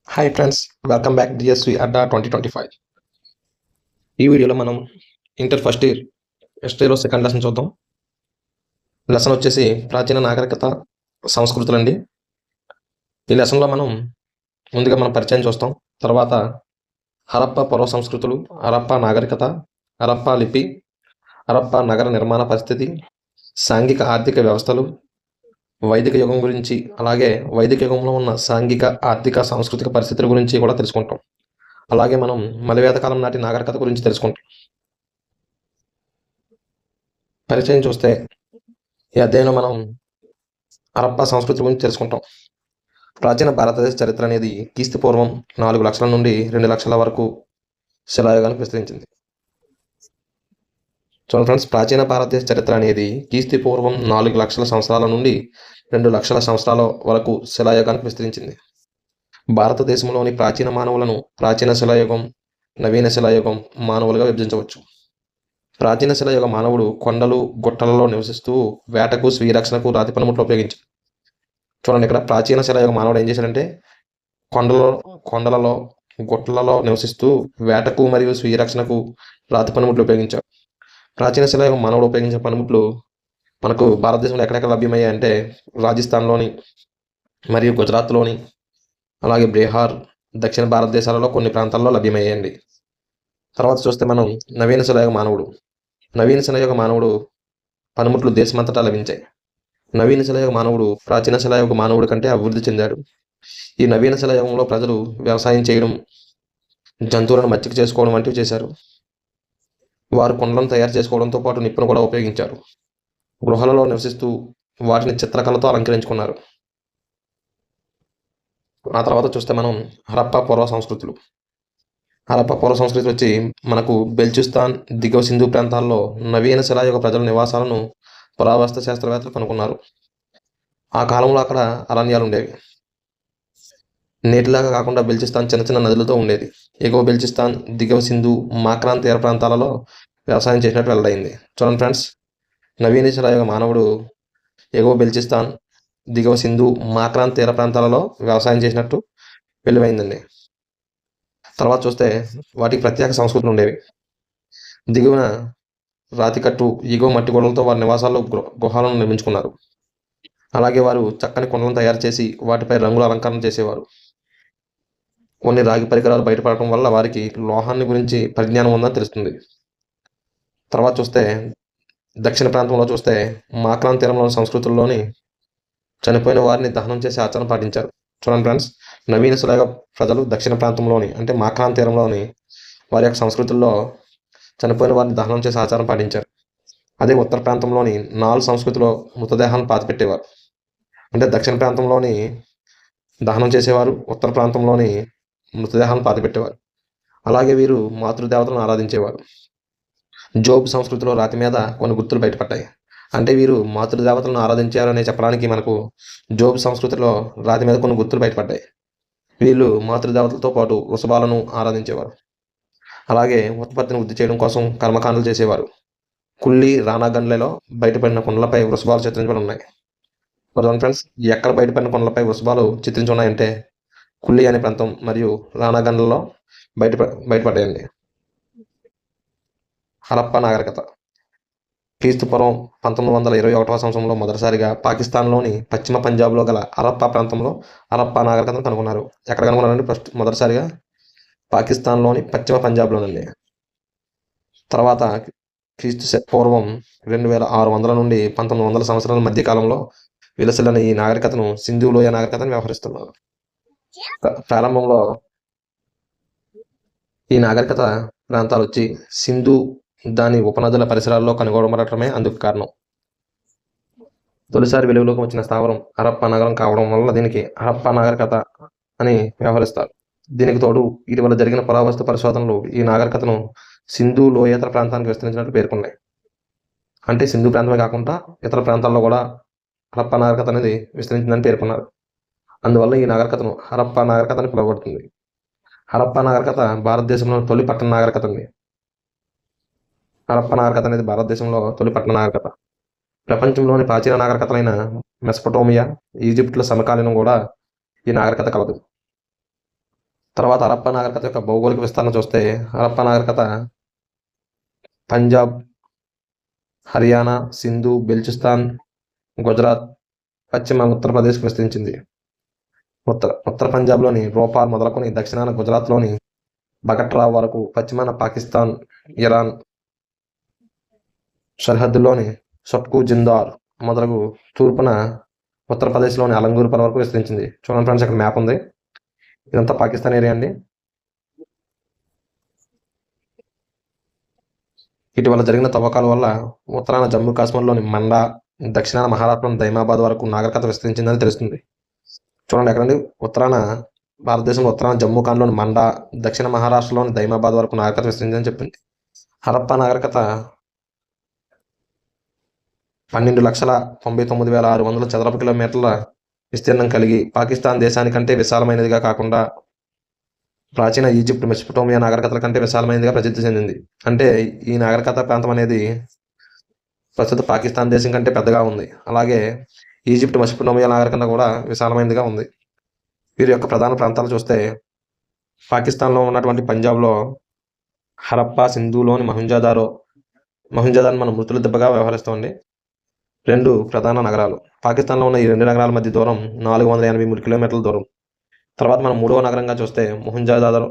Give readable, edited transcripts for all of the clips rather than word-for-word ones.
Hi friends, welcome back DSV అడ్డా 2025. ఈ వీడియోలో మనం ఇంటర్ ఫస్ట్ ఇయర్ హిస్టరీలో సెకండ్ లెసన్ చూద్దాం. లెసన్ వచ్చేసి ప్రాచీన నాగరికత సంస్కృతులండి. ఈ లెసన్లో ముందుగా మనం పరిచయం చూస్తాం. తర్వాత హరప్ప పూర్వ సంస్కృతులు, హరప్ప నాగరికత, హరప్ప లిపి, హరప్ప నగర నిర్మాణ పరిస్థితి, సాంఘిక ఆర్థిక వ్యవస్థలు, వైదిక యుగం గురించి, అలాగే వైదిక యుగంలో ఉన్న సాంఘిక ఆర్థిక సాంస్కృతిక పరిస్థితుల గురించి కూడా తెలుసుకుంటాం. అలాగే మనం మలివేద కాలం నాటి నాగరికత గురించి తెలుసుకుంటాం. పరిచయం చూస్తే ఈ అధ్యాయంలో మనం హరప్పా సంస్కృతి గురించి తెలుసుకుంటాం. ప్రాచీన భారతదేశ చరిత్ర అనేది క్రీస్తు పూర్వం 4 లక్షల నుండి 2 లక్షల వరకు శిలాయుగానికి విస్తరించింది. చూడండి ఫ్రెండ్స్, ప్రాచీన భారతదేశ చరిత్ర అనేది క్రీస్తు పూర్వం 4 లక్షల సంవత్సరాల నుండి 2 లక్షల సంవత్సరాల వరకు శిలాయుగానికి విస్తరించింది. భారతదేశంలోని ప్రాచీన మానవులను ప్రాచీన శిలాయుగం, నవీన శిలాయుగం మానవులుగా విభజించవచ్చు. ప్రాచీన శిలాయుగ మానవుడు కొండలు, గుట్టలలో నివసిస్తూ వేటకు, స్వీయ రక్షణకు రాతి పనిముట్లు ఉపయోగించాడు. చూడండి, ఇక్కడ ప్రాచీన శిలాయుగ మానవుడు ఏం చేశాడంటే కొండలలో, గుట్టలలో నివసిస్తూ వేటకు మరియు స్వీయ రక్షణకు రాతి పనిముట్లు ఉపయోగించాడు. ప్రాచీన శిలాయుగ మానవుడు ఉపయోగించిన పనిముట్లు మనకు భారతదేశంలో ఎక్కడెక్కడ లభ్యమయ్యాయి అంటే రాజస్థాన్లోని మరియు గుజరాత్లోని, అలాగే బీహార్, దక్షిణ భారతదేశాలలో కొన్ని ప్రాంతాల్లో లభ్యమయ్యాయండి. తర్వాత చూస్తే మనం నవీన శిలాయుగ మానవుడు పనిముట్లు దేశమంతటా లభించాయి. నవీన శిలాయుగ మానవుడు ప్రాచీన శిలాయుగ మానవుడి కంటే అభివృద్ధి చెందాడు. ఈ నవీన శిలాయుగంలో ప్రజలు వ్యవసాయం చేయడం, జంతువులను మచ్చిక చేసుకోవడం వంటివి చేశారు. వారు కుండలను తయారు చేసుకోవడంతో పాటు నిప్పును కూడా ఉపయోగించారు. గృహాలలో నివసిస్తూ వాటిని చిత్రకళతో అలంకరించుకున్నారు. ఆ తర్వాత చూస్తే మనం హరప్పా పూర్వ సంస్కృతులు. హరప్పా పూర్వ సంస్కృతి వచ్చి మనకు బెల్చిస్తాన్, దిగువ సింధు ప్రాంతాల్లో నవీన శిలాయుగ ప్రజల నివాసాలను పురావస్తు శాస్త్రవేత్తలు కనుగొన్నారు. ఆ కాలంలో అక్కడ అరణ్యాలు ఉండేవి. నేటిలాగా కాకుండా బెల్చిస్తాన్ చిన్న చిన్న నదులతో ఉండేది. ఎగువ బెల్చిస్తాన్, దిగువ సింధు, మాక్రాన్ తీర ప్రాంతాలలో వ్యవసాయం చేసినట్టు వెల్లడైంది. చూడండి ఫ్రెండ్స్, నవీన శిలాయుగ మానవుడు ఎగువ బెల్చిస్తాన్, దిగువ సింధు, మాక్రాన్ తీర ప్రాంతాలలో వ్యవసాయం చేసినట్టు వెలువైందండి. తర్వాత చూస్తే వాటికి ప్రత్యేక సంస్కృతులు ఉండేవి. దిగువన రాతికట్టు, ఎగువ మట్టి గోడలతో వారి నివాసాల్లో గుహాలను నిర్మించుకున్నారు. అలాగే వారు చక్కని కుండలను తయారు చేసి వాటిపై రంగుల అలంకరణ చేసేవారు. కొన్ని రాగి పరికరాలు బయటపడటం వల్ల వారికి లోహాన్ని గురించి పరిజ్ఞానం ఉందని తెలుస్తుంది. తర్వాత చూస్తే దక్షిణ ప్రాంతంలో చూస్తే మాక్రాన్ తీరంలోని సంస్కృతుల్లోని చనిపోయిన వారిని దహనం చేసే ఆచారం పాటించారు. చూడండి ఫ్రెండ్స్, నవీన శిలాయుగ ప్రజలు దక్షిణ ప్రాంతంలోని అంటే మాక్రాన్ తీరంలోని వారి యొక్క సంస్కృతుల్లో చనిపోయిన వారిని దహనం చేసే ఆచారం పాటించారు. అదే ఉత్తర ప్రాంతంలోని నాల్ సంస్కృతిలో మృతదేహాలను పాతిపెట్టేవారు. అంటే దక్షిణ ప్రాంతంలోని దహనం చేసేవారు, ఉత్తర ప్రాంతంలోని మృతదేహాలను పాతిపెట్టేవారు. అలాగే వీరు మాతృదేవతలను ఆరాధించేవారు. జోబ్ సంస్కృతిలో రాతి మీద కొన్ని గుర్తులు బయటపడ్డాయి. అంటే వీరు మాతృదేవతలను ఆరాధించారని చెప్పడానికి మనకు జోబ్ సంస్కృతిలో రాతి మీద కొన్ని గుర్తులు బయటపడ్డాయి. వీళ్ళు మాతృదేవతలతో పాటు వృషభాలను ఆరాధించేవారు. అలాగే ఉత్పత్తిని వృద్ధి చేయడం కోసం కర్మకాండలు చేసేవారు. కుళ్ళి, రానాగండ్లలో బయటపడిన కుండలపై వృషభాలు చిత్రించబడి ఉన్నాయి. ఫ్రెండ్స్, ఎక్కడ బయటపడిన కుండలపై వృషభాలు చిత్రించి ఉన్నాయంటే కుళ్ళి అనే ప్రాంతం మరియు రానాగండ్లలో బయటపడ్డాయండి. హరప్పా నాగరికత క్రీస్తు పూర్వం 1921వ సంవత్సరంలో మొదటిసారిగా పాకిస్తాన్లోని పశ్చిమ పంజాబ్లో గల హరప్పా ప్రాంతంలో హరప్పా నాగరికతను కనుగొన్నారు. ఎక్కడ కనుగొన్నారండి? మొదటిసారిగా పాకిస్తాన్లోని పశ్చిమ పంజాబ్లోనండి. తర్వాత క్రీస్తు పూర్వం 2600 నుండి 1900 సంవత్సరాల మధ్య కాలంలో విలసిల్లిన ఈ నాగరికతను సింధు లోయ నాగరికతను వ్యవహరిస్తున్నారు. ప్రారంభంలో ఈ నాగరికత ప్రాంతాలు వచ్చి సింధు, దాని ఉపనదుల పరిసరాల్లో కనుగొనబడటమే అందుకు కారణం. తొలిసారి వెలుగులోకి వచ్చిన స్థావరం హరప్పా నగరం కావడం వల్ల దీనికి హరప్పా నాగరికత అని వ్యవహరిస్తారు. దీనికి తోడు ఇటీవల జరిగిన పురావస్తు పరిశోధనలు ఈ నాగరికతను సింధు లోయేతర ప్రాంతానికి విస్తరించినట్టు పేర్కొన్నాయి. అంటే సింధు ప్రాంతమే కాకుండా ఇతర ప్రాంతాల్లో కూడా హరప్పా నాగరికత అనేది విస్తరించిందని పేర్కొన్నారు. అందువల్ల ఈ నాగరికతను హరప్పా నాగరికత అని పిలువబడుతుంది. హరప్పా నాగరికత భారతదేశంలో తొలి పట్టణ నాగరికత ఉంది. హరప్పా నాగరికత అనేది భారతదేశంలో తొలి పట్టణ నాగరికత. ప్రపంచంలోని ప్రాచీన నాగరికతలైన మెసొపొటేమియా, ఈజిప్టుల సమకాలీనం కూడా ఈ నాగరికత కలదు. తర్వాత హరప్పా నాగరికత యొక్క భౌగోళిక విస్తరణ చూస్తే హరప్పా నాగరికత పంజాబ్, హర్యానా, సింధు, బెల్చిస్తాన్, గుజరాత్, పశ్చిమ ఉత్తరప్రదేశ్కు విస్తరించింది. ఉత్తర పంజాబ్లోని రోపార్ మొదలుకొని దక్షిణాన గుజరాత్లోని బగట్రా వరకు, పశ్చిమాన పాకిస్తాన్, ఇరాన్ సరిహద్దుల్లోని సట్కు జిందార్ మొదలగు తూర్పున ఉత్తరప్రదేశ్లోని అలంగూర్ వరకు విస్తరించింది. చూడండి ఫ్రెండ్స్, ఇక్కడ మ్యాప్ ఉంది. ఇదంతా పాకిస్తాన్ ఏరియా అండి. ఇటీవల జరిగిన తవ్వకాల వల్ల ఉత్తరాన జమ్మూ కాశ్మీర్లోని మండా, దక్షిణాన మహారాష్ట్రలోని దైమాబాద్ వరకు నాగరికత విస్తరించిందని తెలుస్తుంది. చూడండి ఎక్కడండి, ఉత్తరాన భారతదేశంలో ఉత్తరాన జమ్మూ కాశ్మీర్లోని మండా, దక్షిణ మహారాష్ట్రలోని దైమాబాద్ వరకు నాగరికత విస్తరించిందని చెప్పింది. హరప్పా నాగరికత 12,99,600 చదరపు కిలోమీటర్ల విస్తీర్ణం కలిగి పాకిస్తాన్ దేశానికంటే విశాలమైనదిగా కాకుండా ప్రాచీన ఈజిప్ట్, మెసొపొటేమియా నాగరికతల కంటే విశాలమైనదిగా ప్రసిద్ధి చెందింది. అంటే ఈ నాగరికత ప్రాంతం అనేది ప్రస్తుత పాకిస్తాన్ దేశం కంటే పెద్దగా ఉంది. అలాగే ఈజిప్ట్, మెసొపొటేమియా నాగరికత కూడా విశాలమైనదిగా ఉంది. వీరి యొక్క ప్రధాన ప్రాంతాలు చూస్తే పాకిస్తాన్లో ఉన్నటువంటి పంజాబ్లో హరప్పా, సింధులోని మొహంజోదారో మనం మృతుల దెబ్బగా వ్యవహరిస్తోంది. 2 ప్రధాన నగరాలు. పాకిస్తాన్లో ఉన్న ఈ 2 నగరాల మధ్య దూరం 483 కిలోమీటర్ల దూరం. తర్వాత మనం 3వ నగరంగా చూస్తే మొహంజోదారో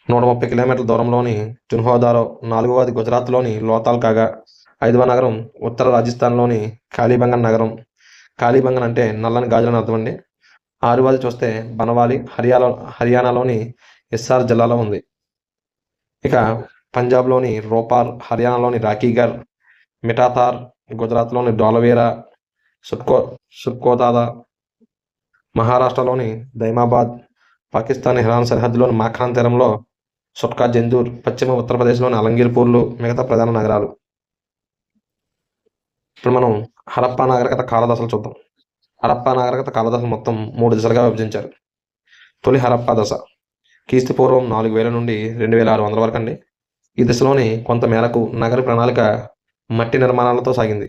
130 కిలోమీటర్ల దూరంలోని జున్హోదారో, 4వది గుజరాత్లోని లోతాల్ కాగా, 5వ నగరం ఉత్తర రాజస్థాన్లోని కాలీబంగన్ నగరం. కాలీబంగన్ అంటే నల్లని గాజులని అర్థం అండి. 6వది చూస్తే బనవాలి హర్యానాలోని హిస్సార్ జిల్లాలో ఉంది. ఇక పంజాబ్లోని రోపార్, హర్యానాలోని రాకీగర్, మిఠాతార్, గుజరాత్లోని ధోలవీరా, సుర్కోతాదా, మహారాష్ట్రలోని దైమాబాద్, పాకిస్తాన్ ఇరాన్ సరిహద్దులోని మాఖ్రాన్ తీరంలో సట్కా జందూర్, పశ్చిమ ఉత్తరప్రదేశ్లోని అలంగీర్పూర్లు మిగతా ప్రధాన నగరాలు. ఇప్పుడు మనం హరప్పా నాగరికత కాలదశలు చూద్దాం. హరప్పా నాగరికత కాలదశలు మొత్తం 3 దశలుగా విభజించారు. తొలి హరప్పా దశ క్రీస్తు పూర్వం 4000 నుండి 2600 వరకు అండి. ఈ దశలోని కొంత మేరకు నగర ప్రణాళిక మట్టి నిర్మాణాలతో సాగింది.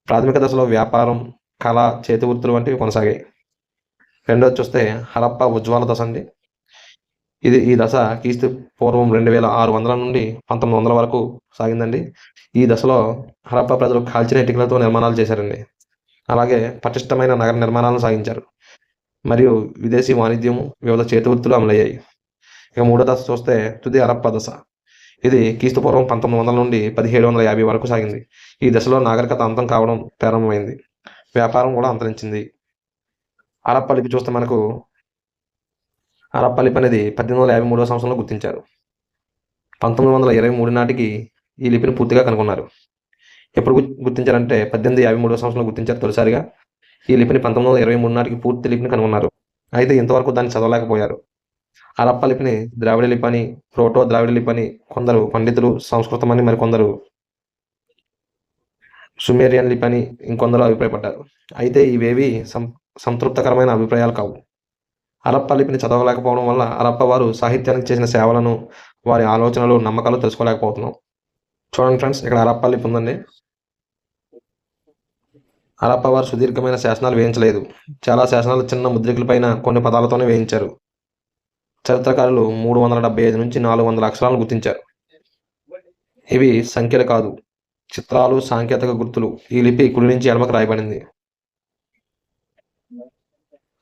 ప్రాథమిక దశలో వ్యాపారం, కళ, చేతి వృత్తులు వంటివి కొనసాగాయి. రెండోది చూస్తే హరప్పా ఉజ్వల దశ అండి. ఈ దశ క్రీస్తు పూర్వం 2600 నుండి 1900 వరకు సాగిందండి. ఈ దశలో హరప్పా ప్రజలు కాల్చిన ఇటుకలతో నిర్మాణాలు చేశారండి. అలాగే పటిష్టమైన నగర నిర్మాణాలను సాగించారు మరియు విదేశీ వాణిజ్యం, వివిధ చేతి వృత్తులు అమలయ్యాయి. ఇక 3వ దశ చూస్తే తుది హరప్పా దశ. ఇది క్రీస్తు పూర్వం 1900 నుండి 1750 వరకు సాగింది. ఈ దశలో నాగరికత అంతం కావడం ప్రారంభమైంది. వ్యాపారం కూడా అంతరించింది. హరప్పా లిపి చూస్తే మనకు హరప్పా లిపి అనేది 1853వ సంవత్సరంలో గుర్తించారు. 1923 నాటికి ఈ లిపిని పూర్తిగా కనుగొన్నారు. ఎప్పుడు గుర్తించారంటే 1853వ సంవత్సరంలో గుర్తించారు తొలిసారిగా. ఈ లిపిని 1923 నాటికి పూర్తి లిపిని కనుగొన్నారు. అయితే ఇంతవరకు దాన్ని చదవలేకపోయారు. హరప్పా లిపిని ద్రావిడ లిపి అని, ప్రోటో ద్రావిడ లిపి అని కొందరు పండితులు, సంస్కృతం అని మరికొందరు సుమేరియన్ లిపి అని ఇంకొందరు అభిప్రాయపడ్డారు. అయితే ఇవేవి సంతృప్తకరమైన అభిప్రాయాలు కావు. హరప్పా లిపిని చదవలేకపోవడం వల్ల హరప్పా వారు సాహిత్యానికి చేసిన సేవలను, వారి ఆలోచనలు, నమ్మకాలు తెలుసుకోలేకపోతున్నాం. చూడండి ఫ్రెండ్స్, ఇక్కడ హరప్పా లిపి ఉందండి. హరప్పా వారు సుదీర్ఘమైన శాసనాలు వేయించలేదు. చాలా శాసనాలు చిన్న ముద్రికలపైన కొన్ని పదాలతోనే వేయించారు. చరిత్రకారులు 375 నుంచి 400 అక్షరాలను గుర్తించారు. ఇవి సంఖ్యలు కాదు, చిత్రాలు, సాంకేతిక గుర్తులు. ఈ లిపి కుడి నుంచి ఎడమకు రాయబడింది.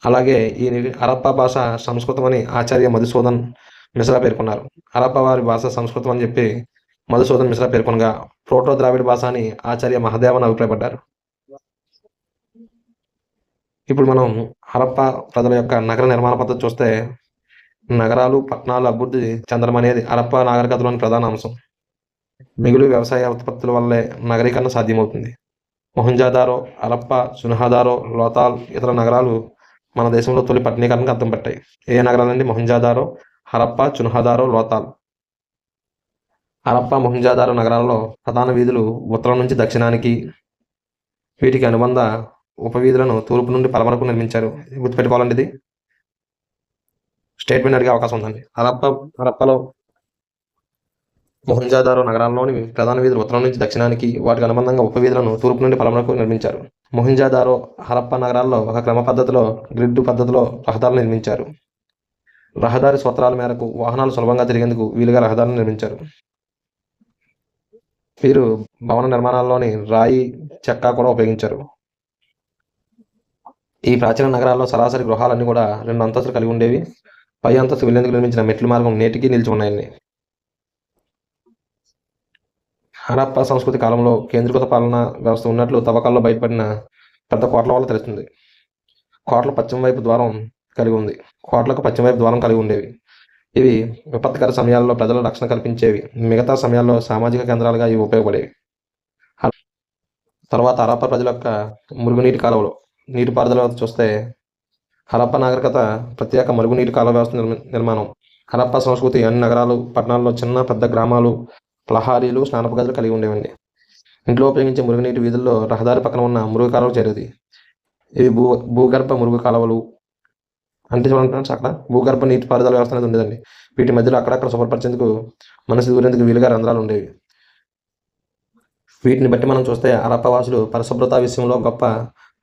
అలాగే ఈ హరప్పా భాష సంస్కృతం అని ఆచార్య మధుసూదన్ మిశ్రా పేర్కొన్నారు. హరప్పా వారి భాష సంస్కృతం అని చెప్పి మధుసూదన్ మిశ్రా పేర్కొనగా, ప్రోటో ద్రావిడ భాష అని ఆచార్య మహదేవన్ అభిప్రాయపడ్డారు. ఇప్పుడు మనం హరప్పా ప్రజల యొక్క నగర నిర్మాణ పద్ధతి చూస్తే నగరాలు, పట్టణాలు అభివృద్ధి చెందడం అనేది హరప్పా నాగరికతలోని ప్రధాన అంశం. మిగులు వ్యవసాయ ఉత్పత్తుల వల్లే నగరీకరణ సాధ్యమవుతుంది. మొహంజోదారో, హరప్పా, జున్హోదారో, లోతాల్ ఇతర నగరాలు మన దేశంలో తొలి పట్టణీకరణకు అద్దం పట్టాయి. ఏ నగరాలండి? మొహంజోదారో, హరప్పా, జున్హోదారో, లోతాల్. హరప్పా, మొహంజోదారో నగరాల్లో ప్రధాన వీధులు ఉత్తరం నుంచి దక్షిణానికి, వీటికి అనుబంధ ఉపవీధులను తూర్పు నుండి పడమరకు నిర్మించారు. గుర్తుపెట్టుకోవాలండి, ఇది స్టేట్మెంట్ అడిగే అవకాశం ఉందండి. హరప్పాలో మొహంజోదారో నగరాల్లోని ప్రధాన వీధులు ఉత్తరం నుంచి దక్షిణానికి, వాటికి అనుబంధంగా ఉపవీధులను తూర్పు నుండి పడమరకు నిర్మించారు. మొహంజోదారో, హరప్పా నగరాల్లో ఒక క్రమ పద్ధతిలో, గ్రిడ్ పద్ధతిలో రహదారులు నిర్మించారు. రహదారి సూత్రాల మేరకు వాహనాలు సులభంగా తిరిగేందుకు వీలుగా రహదారిని నిర్మించారు. వీరు భవన నిర్మాణాల్లోని రాయి, చెక్క కూడా ఉపయోగించారు. ఈ ప్రాచీన నగరాల్లో సరాసరి గృహాలన్నీ కూడా 2 అంతస్తులు కలిగి ఉండేవి. పై అంతస్తు వెళ్లేందుకు నిర్మించిన మెట్ల మార్గం నేటికీ నిలిచి ఉన్నాయండి. హరప్పా సంస్కృతి కాలంలో కేంద్రీకృత పాలనా వ్యవస్థ ఉన్నట్లు తవ్వకాల్లో బయటపడిన పెద్ద కోటల వల్ల తెలుస్తుంది. కోటల పశ్చిమ వైపు ద్వారం కలిగి ఉంది. కోటలకు పశ్చిమ వైపు ద్వారం కలిగి ఉండేవి. ఇవి విపత్కర సమయాల్లో ప్రజల రక్షణ కల్పించేవి. మిగతా సమయాల్లో సామాజిక కేంద్రాలుగా ఇవి ఉపయోగపడేవి. తర్వాత హరప్పా ప్రజల యొక్క మురుగునీటి కాలువలు నీటిపారుదల వ్యవస్థ చూస్తే హరప్పా నాగరికత ప్రత్యేక మురుగునీటి కాలువ వ్యవస్థ నిర్మాణం. హరప్పా సంస్కృతి అన్ని నగరాలు, పట్టణాల్లో చిన్న పెద్ద గ్రామాలు, ప్రహారీలు, స్నానపు గదులు కలిగి ఉండేవండి. ఇంట్లో ఉపయోగించే మురుగునీటి వీధుల్లో రహదారి పక్కన ఉన్న మురుగు కాలువలు చేరేది. ఇవి భూగర్భ మురుగు కాలువలు అంటే చూడండి ఫ్రెండ్స్, అక్కడ భూగర్భ నీటి పారుదల వ్యవస్థ అనేది ఉండేదండి. వీటి మధ్యలో అక్కడక్కడ శుభ్రపరిచేందుకు మనసు దూరేందుకు వీలుగా రంధ్రాలు ఉండేవి. వీటిని బట్టి మనం చూస్తే హరప్పా వాసులు పరిశుభ్రత విషయంలో గొప్ప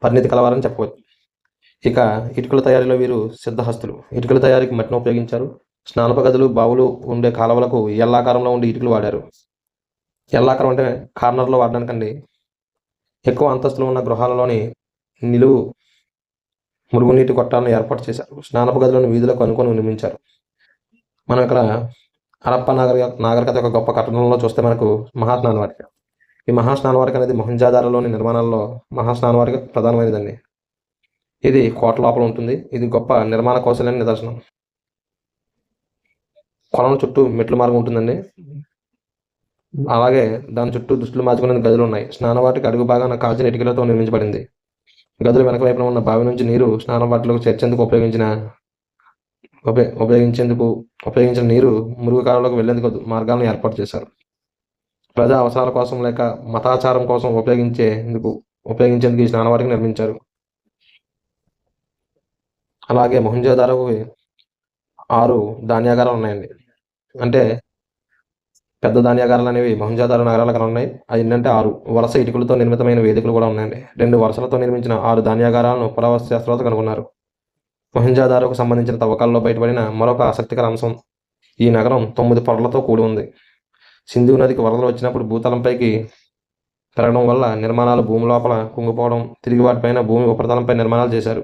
పరిణితి కలవారని చెప్పవచ్చు. ఇక ఇటుకల తయారీలో వీరు సిద్ధహస్తులు. ఇటుకల తయారీకి మట్టిని ఉపయోగించారు. స్నానపు గదులు, బావులు ఉండే కాలువలకు ఎల్లాకారంలో ఉండే ఇటుకలు వాడారు. ఎల్లాకారం అంటే కార్నర్లో వాడడానికండి. ఎక్కువ అంతస్తులు ఉన్న గృహాలలోని నిలువు మురుగునీటి కొట్టాలను ఏర్పాటు చేశారు. స్నానపు గదులను వీధులకు అనుకొని నిర్మించారు. మనం ఇక్కడ హరప్పా నాగరికత యొక్క గొప్ప కట్టడంలో చూస్తే మనకు మహాస్నానవాటిక. ఈ మహాస్నానవాటిక అనేది మొహంజదారోలోని నిర్మాణాల్లో మహాస్నానవాటిక ప్రధానమైనదండి. ఇది కోట లోపల ఉంటుంది. ఇది గొప్ప నిర్మాణ కౌశల్యానికి నిదర్శనం. కొలను చుట్టూ మెట్ల మార్గం ఉంటుందండి. అలాగే దాని చుట్టూ దుస్తులు మార్చుకునే గదులు ఉన్నాయి. స్నానవాటికి అడుగు భాగాన కాల్చిన ఇటుకలతో నిర్మించబడింది. గదుల వెనక వైపున ఉన్న బావి నుంచి నీరు స్నానవాటిలోకి చేర్చేందుకు ఉపయోగించిన నీరు మురుగు కాలువలోకి వెళ్లేందుకు మార్గాలను ఏర్పాటు చేశారు. ప్రజా అవసరాల కోసం లేక మతాచారం కోసం ఉపయోగించేందుకు ఈ స్నానవాటికి నిర్మించారు. అలాగే మొహంజదారోకి 6 ధాన్యాగారాలు ఉన్నాయండి. అంటే పెద్ద ధాన్యాగారాలు అనేవి మొహంజదారో నగరాల కన్నా ఉన్నాయి. అవి ఏంటంటే 6 వలస ఇటుకలతో నిర్మితమైన వేదికలు కూడా ఉన్నాయండి. 2 వరుసలతో నిర్మించిన 6 ధాన్యాగారాలను పురావస్తు శాస్త్రవేత్తలు కనుగొన్నారు. మొహంజదారోకు సంబంధించిన తవ్వకాల్లో బయటపడిన మరొక ఆసక్తికర అంశం, ఈ నగరం 9 పొరలతో కూడి ఉంది. సింధు నదికి వరదలు వచ్చినప్పుడు భూతలంపైకి పెరగడం వల్ల నిర్మాణాలు భూమి లోపల కుంగిపోవడం, తిరిగి వాటిపైన భూమి ఉపరితలంపై నిర్మాణాలు చేశారు.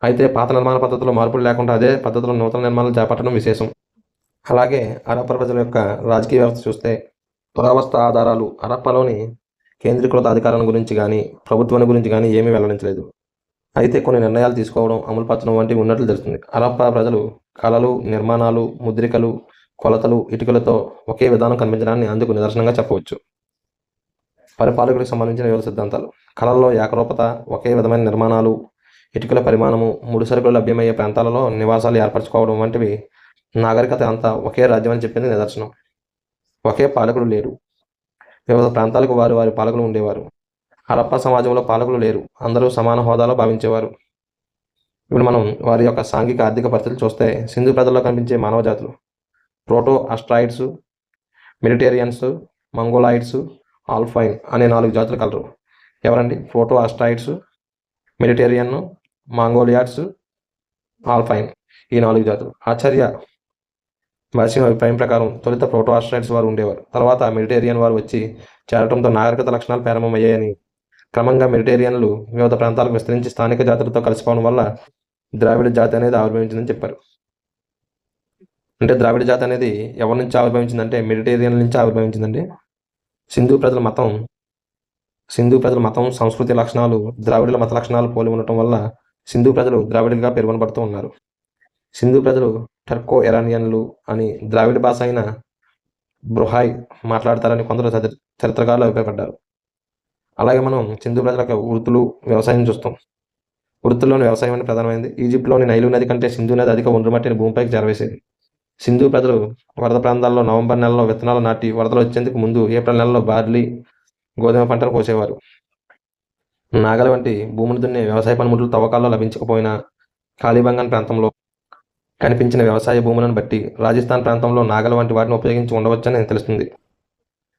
అయితే పాత నిర్మాణ పద్ధతిలో మార్పులు లేకుండా అదే పద్ధతిలో నూతన నిర్మాణాలు చేపట్టడం విశేషం. అలాగే హరప్పా ప్రజల యొక్క రాజకీయ వ్యవస్థ చూస్తే పురావస్తు ఆధారాలు హరప్పాలోని కేంద్రీకృత అధికారాల గురించి కానీ ప్రభుత్వాన్ని గురించి కానీ ఏమీ వెల్లడించలేదు. అయితే కొన్ని నిర్ణయాలు తీసుకోవడం, అమలుపరచడం వంటివి ఉన్నట్లు తెలుస్తుంది. హరప్పా ప్రజలు కళలు, నిర్మాణాలు, ముద్రికలు, కొలతలు, ఇటుకలతో ఒకే విధానం కనిపించడాన్ని అందుకు నిదర్శనంగా చెప్పవచ్చు. పరిపాలకులకు సంబంధించిన వివిధ సిద్ధాంతాలు, కళల్లో ఏకరూపత, ఒకే విధమైన నిర్మాణాలు, ఇటుకల పరిమాణము, ముడిసరుకులు లభ్యమయ్యే ప్రాంతాలలో నివాసాలు ఏర్పరచుకోవడం వంటివి నాగరికత అంతా ఒకే రాజ్యం అని చెప్పింది నిదర్శనం. ఒకే పాలకుడు లేరు. వివిధ ప్రాంతాలకు వారి పాలకులు ఉండేవారు. హరప్పా సమాజంలో పాలకులు లేరు. అందరూ సమాన హోదాలో భావించేవారు. ఇప్పుడు మనం వారి యొక్క సాంఘిక ఆర్థిక పరిస్థితులు చూస్తే సింధు ప్రజల్లో కనిపించే మానవ జాతులు ప్రోటో అస్ట్రాయిడ్స్, మెడిటేరియన్స్, మంగోలాయిడ్స్, ఆల్ఫైన్ అనే 4 జాతులు కలరు. ఎవరండి? ప్రోటో అస్ట్రాయిడ్స్, మెడిటేరియన్, మంగోలియాడ్స్, ఆల్ఫైన్ ఈ 4 జాతులు. ఆచార్య భాష్యం అభిప్రాయం ప్రకారం తొలుత ప్రోటో ఆస్ట్రాయిడ్స్ వారు ఉండేవారు. తర్వాత మెడిటేరియన్ వారు వచ్చి చేరడంతో నాగరికత లక్షణాలు ప్రారంభమయ్యాయని, క్రమంగా మెడిటేరియన్లు వివిధ ప్రాంతాలకు విస్తరించి స్థానిక జాతులతో కలిసిపోవడం వల్ల ద్రావిడ జాతి అనేది ఆవిర్భవించిందని చెప్పారు. అంటే ద్రావిడ జాతి అనేది ఎవరి నుంచి ఆవిర్భవించిందంటే మెడిటేరియన్ నుంచి ఆవిర్భవించిందండి. సింధు ప్రజల మతం, సంస్కృతి లక్షణాలు ద్రావిడుల మత లక్షణాలు పోలి ఉండటం వల్ల సింధు ప్రజలు ద్రావిడులుగా పేర్కొనబడుతూ ఉన్నారు. సింధు ప్రజలు టర్కో ఇరానియన్లు అని ద్రావిడ భాష అయిన బ్రుహాయ్ మాట్లాడతారని కొందరు చరిత్రకారులు అభిప్రాయపడ్డారు. అలాగే మనం సింధు ప్రజల యొక్క వృత్తులు, వ్యవసాయం చూస్తాం. వృత్తుల్లోని వ్యవసాయం అనేది ప్రధానమైంది. ఈజిప్ట్లోని నైలు నది కంటే సింధు నది అధిక ఒండ్రు మట్టిని భూమిపైకి చేరవేసేది. సింధు ప్రజలు వరద ప్రాంతాల్లో నవంబర్ నెలలో విత్తనాలు నాటి వరదలు వచ్చేందుకు ముందు ఏప్రిల్ నెలలో బార్లీ, గోధుమ పంటను కోసేవారు. నాగలి వంటి భూములు దున్నే వ్యవసాయ పనిముట్లు తవ్వకాల్లో లభించకపోయినా కాళీబంగాన్ ప్రాంతంలో కనిపించిన వ్యవసాయ భూములను బట్టి రాజస్థాన్ ప్రాంతంలో నాగల వంటి వాటిని ఉపయోగించి ఉండవచ్చని తెలుస్తుంది.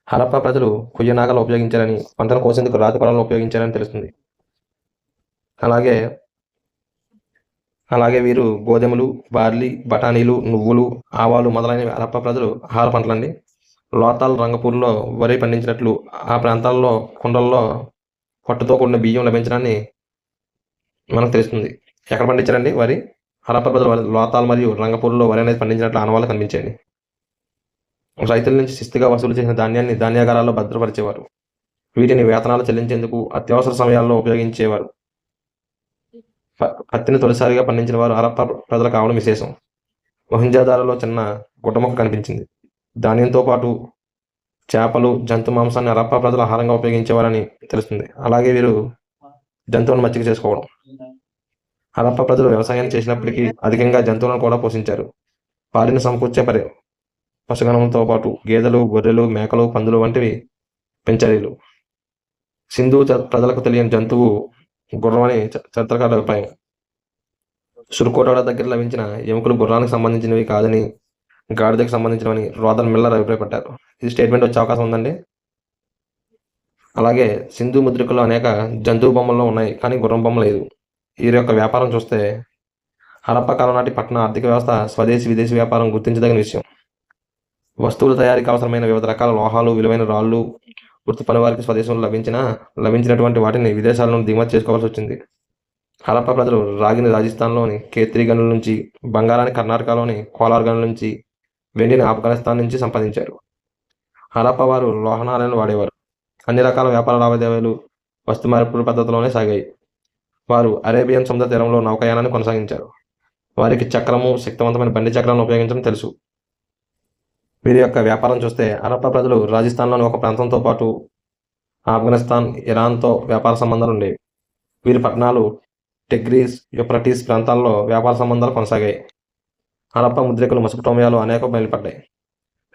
హరప్పా ప్రజలు కొయ్య నాగలు ఉపయోగించారని, పంటను కోసేందుకు రాతి కొడవలను ఉపయోగించారని తెలుస్తుంది. అలాగే అలాగే వీరు గోధుమలు, బార్లీ, బఠానీలు, నువ్వులు, ఆవాలు మొదలైనవి హరప్పా ప్రజలు ఆహార పంటలండి. లోతాల్, రంగపూర్లో వరి పండించినట్లు ఆ ప్రాంతాల్లో కుండల్లో పొట్టుతో కూడిన బియ్యం లభించడాన్ని మనకు తెలుస్తుంది. ఎక్కడ పండించారండి వరి? హరప్పా ప్రజలు లోతాల్ మరియు రంగపూర్లో వరి అనేది పండించినట్లు ఆనవాళ్ళు కనిపించాయి. రైతుల నుంచి శిస్తుగా వసూలు చేసిన ధాన్యాన్ని ధాన్యాగారాల్లో భద్రపరిచేవారు. వీటిని వేతనాలు చెల్లించేందుకు అత్యవసర సమయాల్లో ఉపయోగించేవారు. పత్తిని తొలిసారిగా పండించిన వారు హరప్పా ప్రజలు కావడం విశేషం. మొహంజదారోలో చిన్న గుడ్డముక్క కనిపించింది. ధాన్యంతో పాటు చేపలు, జంతు మాంసాన్ని హరప్పా ప్రజలు ఆహారంగా ఉపయోగించేవారని తెలుస్తుంది. అలాగే వీరు జంతువులను మచ్చిక చేసుకోవడం. హరప్పా ప్రజలు వ్యవసాయాన్ని చేసినప్పటికీ అధికంగా జంతువులను కూడా పోషించారు. పాడిని సమకూర్చే పశుగణంతో పాటు గేదెలు, గొర్రెలు, మేకలు, పందులు వంటివి పెంచారీలు. సింధు ప్రజలకు తెలియని జంతువు గుర్రం అని చరిత్రకారుల అభిప్రాయం. సుర్కోటాల దగ్గర లభించిన ఎముకలు గుర్రానికి సంబంధించినవి కాదని, గాడిదకి సంబంధించినవని రోదన్ మిల్లర్ అభిప్రాయపడ్డారు. ఇది స్టేట్మెంట్ వచ్చే అవకాశం ఉందండి. అలాగే సింధు ముద్రికల్లో అనేక జంతువు బొమ్మల్లో ఉన్నాయి, కానీ గుర్రం బొమ్మ లేదు. వీరి యొక్క వ్యాపారం చూస్తే హరప్పా కాలం నాటి పట్టణ ఆర్థిక వ్యవస్థ స్వదేశీ విదేశీ వ్యాపారం గుర్తించదగిన విషయం. వస్తువుల తయారీకి అవసరమైన వివిధ రకాల లోహాలు, విలువైన రాళ్ళు వృత్తి పనివారికి స్వదేశంలో లభించినటువంటి వాటిని విదేశాల నుండి దిగుమతి చేసుకోవాల్సి వచ్చింది. హరప్పా ప్రజలు రాగిని రాజస్థాన్లోని కేత్రి గనుల నుంచి, బంగారాన్ని కర్ణాటకలోని కోలార్ గనుల నుంచి, వెండిని ఆఫ్ఘనిస్తాన్ నుంచి సంపాదించారు. హరప్పా వారు లోహనాలను వాడేవారు. అన్ని రకాల వ్యాపార లావాదేవీలు వస్తు మార్పిడి పద్ధతిలోనే సాగాయి. వారు అరేబియన్ సముద్ర తీరంలో నౌకాయానాన్ని కొనసాగించారు. వారికి చక్రము, శక్తివంతమైన బండి చక్రాలను ఉపయోగించడం తెలుసు. వీరి యొక్క వ్యాపారం చూస్తే హరప్పా ప్రజలు రాజస్థాన్లోని ఒక ప్రాంతంతో పాటు ఆఫ్ఘనిస్తాన్, ఇరాన్తో వ్యాపార సంబంధాలు ఉండేవి. వీరి పట్టణాలు టెగ్రీస్, యూఫ్రటీస్ ప్రాంతాల్లో వ్యాపార సంబంధాలు కొనసాగాయి. హరప్పా ముద్రికలు మెసొపొటేమియాలో అనేక బయలుపడ్డాయి.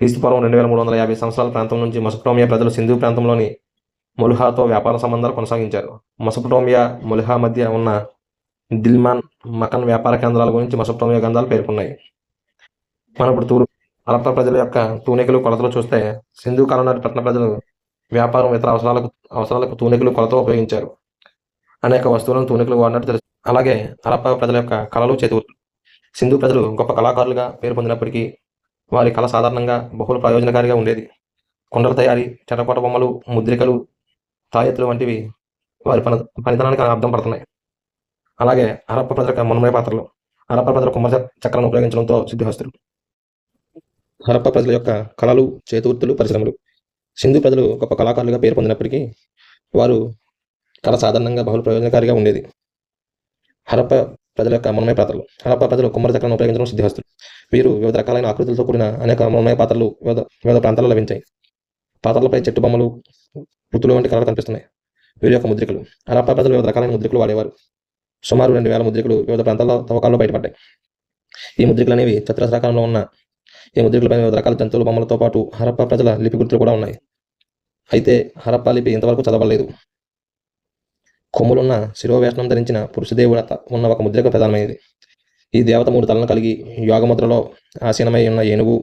క్రీస్తుపూర్వం 2350 సంవత్సరాల ప్రాంతం నుంచి మెసొపొటేమియా ప్రజలు సింధు ప్రాంతంలోని మొలుహాతో వ్యాపార సంబంధాలు కొనసాగించారు. మెసొపొటేమియా, మొలుహా మధ్య ఉన్న దిల్మాన్, మకన్ వ్యాపార కేంద్రాల గురించి మెసొపొటేమియా గ్రంథాలు పేర్కొన్నాయి. మనం ఇప్పుడు హరప్పా ప్రజల యొక్క తూనికలు, కొలతలు చూస్తే సింధు కాలం నాటి పట్టణ ప్రజలు వ్యాపారం, ఇతర అవసరాలకు తూనికలు, కొలతలు ఉపయోగించారు. అనేక వస్తువులను తూనికలు వాడినట్టు తెలుసు. అలాగే హరప్పా ప్రజల యొక్క కళలు, చేతివృత్తులు. సింధు ప్రజలు గొప్ప కళాకారులుగా పేరు పొందినప్పటికీ వారి కళ సాధారణంగా బహుళ ప్రయోజనకారిగా ఉండేది. కుండల తయారీ, చెరకోట బొమ్మలు, ముద్రికలు, తాయెత్తులు వంటివి వారి పనితనానికి అర్థం పడుతున్నాయి. అలాగే హరప్పా ప్రజల యొక్క మన్మయ పాత్రలు. హరప్పా ప్రజలు కుమ్మర చక్రాలను ఉపయోగించడంతో సిద్ధిహస్తులు. హరప్పా ప్రజల యొక్క కళలు, చేతివృత్తులు, పరిశ్రమలు. సింధు ప్రజలు గొప్ప కళాకారులుగా పేరు పొందినప్పటికీ వారు కళ సాధారణంగా బహుళ ప్రయోజనకారిగా ఉండేది. హరప్పా ప్రజల యొక్క మన్మయ పాత్రలు. హరప్పా ప్రజలు కుమ్మర చక్రాలను ఉపయోగించడం సిద్ధిహస్తులు. వీరు వివిధ రకాలైన ఆకృతులతో కూడిన అనేక మన్మయ పాత్రలు వివిధ ప్రాంతాల్లో లభించాయి. పాత్రలపై చెట్టు బొమ్మలు, వృత్తులు వంటి కళలు కనిపిస్తున్నాయి. వీరి యొక్క ముద్రికలు. హరప్పా ప్రజలు వివిధ రకాలైన ముద్రికలు వాడేవారు. సుమారు 2000 ముద్రికలు వివిధ ప్రాంతాల తవ్వకాల్లో బయటపడ్డాయి. ఈ ముద్రికలు అనేవి చతురస్రాకారంలో ఉన్న ఈ ముద్రికలపై వివిధ రకాల జంతువుల బొమ్మలతో పాటు హరప్పా ప్రజల లిపి గుర్తులు కూడా ఉన్నాయి. అయితే హరప్పా లిపి ఇంతవరకు చదవలేదు. కొమ్ములున్న శిరోవేషణం ధరించిన పురుషదేవుడు ఉన్న ఒక ముద్రిక ప్రధానమైనది. ఈ దేవత 3 తలను కలిగి యోగముద్రలో ఆసీనమై ఉన్న ఏనుగు,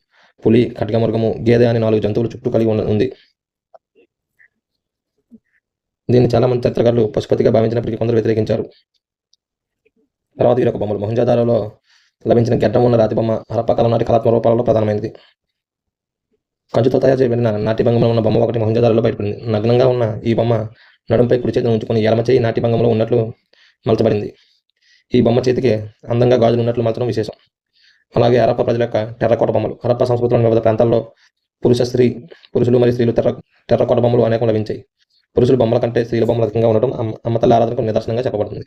పులి, ఖడ్గమృగము, గేదె అని 4 జంతువులు చుట్టూ కలిగి ఉంది. దీన్ని చాలా మంది చరిత్రకారులు పశుపతిగా భావించినప్పటికీ కొందరు వ్యతిరేకించారు. తర్వాత వీరొక బొమ్మలు. మొహంజదారోలో లభించిన గెడ్డం ఉన్న రాతి బొమ్మ హరప్పా కాలం నాటి కళాత్మక రూపాలలో ప్రధానమైనది. కంచుతో తయారు చేయబడిన నాట్యభంగంలో ఉన్న బొమ్మ ఒకటి మొహంజదారోలో బయటపడింది. నగ్నంగా ఉన్న ఈ బొమ్మ నడుంపై కుడి చేతిని ఉంచుకుని ఎడమ చేయి నాట్యభంగంలో ఉన్నట్లు మలచబడింది. ఈ బొమ్మ చేతికి అందంగా గాజులు ఉన్నట్లు మలచడం విశేషం. అలాగే హరప్పా ప్రజల యొక్క టెర్రకోట బొమ్మలు. హరప్పా సంస్కృతిలోని వివిధ ప్రాంతాల్లో పురుషులు మరియు స్త్రీలు టెర్రకోట బొమ్మలు అనేకం లభించాయి. పురుషుల బొమ్మల కంటే స్త్రీల బొమ్మలు అధికంగా ఉండటం అమ్మతల్లి ఆరాధనకు నిదర్శనంగా చెప్పబడుతుంది.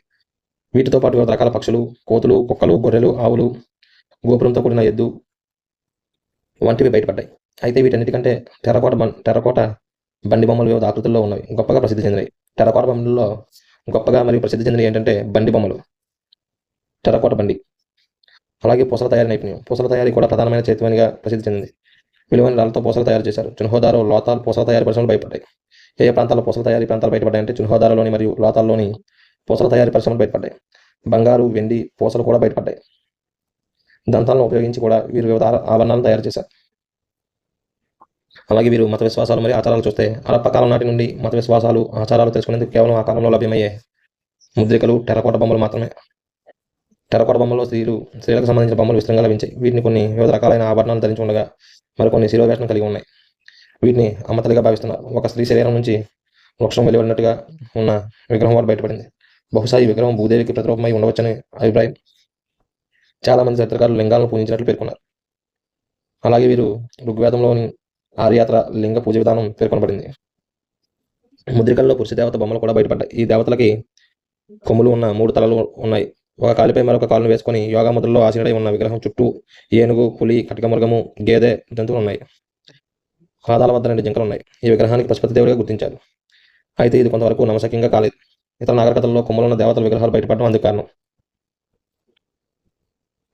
వీటితో పాటు వివిధ రకాల పక్షులు, కోతులు, కుక్కలు, గొర్రెలు, ఆవులు, గోపురంతో కూడిన ఎద్దు వంటివి బయటపడ్డాయి. అయితే వీటన్నిటికంటే టెర్రకోట బండి బొమ్మలు వివిధ ఆకృతుల్లో ఉన్నవి, గొప్పగా ప్రసిద్ధి చెందినవి. టెర్రకోట బొమ్మలలో గొప్పగా మరియు ప్రసిద్ధి చెందినవి ఏంటంటే బండి బొమ్మలు, టెర్రకోట బండి. అలాగే పూసల తయారీ నైపుణ్యం. పూసల తయారీ కూడా ప్రధానమైన చేతిపనిగా ప్రసిద్ధి చెందింది. విలువైన రాళ్లతో పూసలు తయారు చేశారు. చున్హోదారో, లోతాల్ పూసల తయారీ పరిశ్రమలు బయటపడ్డాయి. ఏ ప్రాంతాల్లో పూసల తయారీ ప్రాంతాలు బయటపడ్డాయంటే చున్హోదారోలోని మరియు లోతాల్లోని పూసల తయారీ పరిశ్రమలు బయటపడ్డాయి. బంగారు, వెండి, పూసలు కూడా బయటపడ్డాయి. దంతాలను ఉపయోగించి కూడా వీరు వివిధ ఆభరణాలను తయారు చేశారు. అలాగే వీరు మత విశ్వాసాలు మరియు ఆచారాలు చూస్తే హరప్పా కాలం నాటి నుండి మత విశ్వాసాలు, ఆచారాలు తెలుసుకునేందుకు కేవలం ఆ కాలంలో లభ్యమయ్యే ముద్రికలు, టెర్రకోట బొమ్మలు మాత్రమే. టెర్రకోట బొమ్మలో స్త్రీలకు సంబంధించిన బొమ్మలు విస్తృతంగా లభించాయి. వీటిని కొన్ని వివిధ రకాలైన ఆభరణాలు ధరించి ఉండగా మరికొన్ని శిరోవేషణం కలిగి ఉన్నాయి. వీటిని అమ్మతలిగా భావిస్తున్నారు. ఒక స్త్రీ శరీరం నుంచి వృక్షం వెలువడినట్టుగా ఉన్న విగ్రహం వారు బయటపడింది. బహుశా ఈ విగ్రహం భూదేవికి ప్రతిరూపమై ఉండవచ్చని అభిప్రాయం. చాలా మంది చరిత్రకారులు లింగాలను పూజించినట్లు పేర్కొన్నారు. అలాగే వీరు ఋగ్వేదంలోని ఆర్యాత్ర లింగ పూజ విధానం పేర్కొనబడింది. ముద్రికల్లో పురుష దేవత బొమ్మలు కూడా బయటపడ్డాయి. ఈ దేవతలకి కొమ్ములు ఉన్న 3 తలలు ఉన్నాయి. ఒక కాలిపై మరొక కాలును వేసుకొని యోగా ముద్రలో ఆసీనుడై ఉన్న విగ్రహం చుట్టూ ఏనుగు, పులి, కటకమృగము, గేదె జంతువులు ఉన్నాయి. పాదాల వద్ద 2 జింకలు ఉన్నాయి. ఈ విగ్రహానికి పశుపతి దేవుడిగా గుర్తించారు. అయితే ఇది కొంతవరకు నమ్మశక్యంగా కాలేదు. ఇతర నాగరికతల్లో కొమ్ములున్న దేవతల విగ్రహాలు బయటపడడం అందుకు కారణం.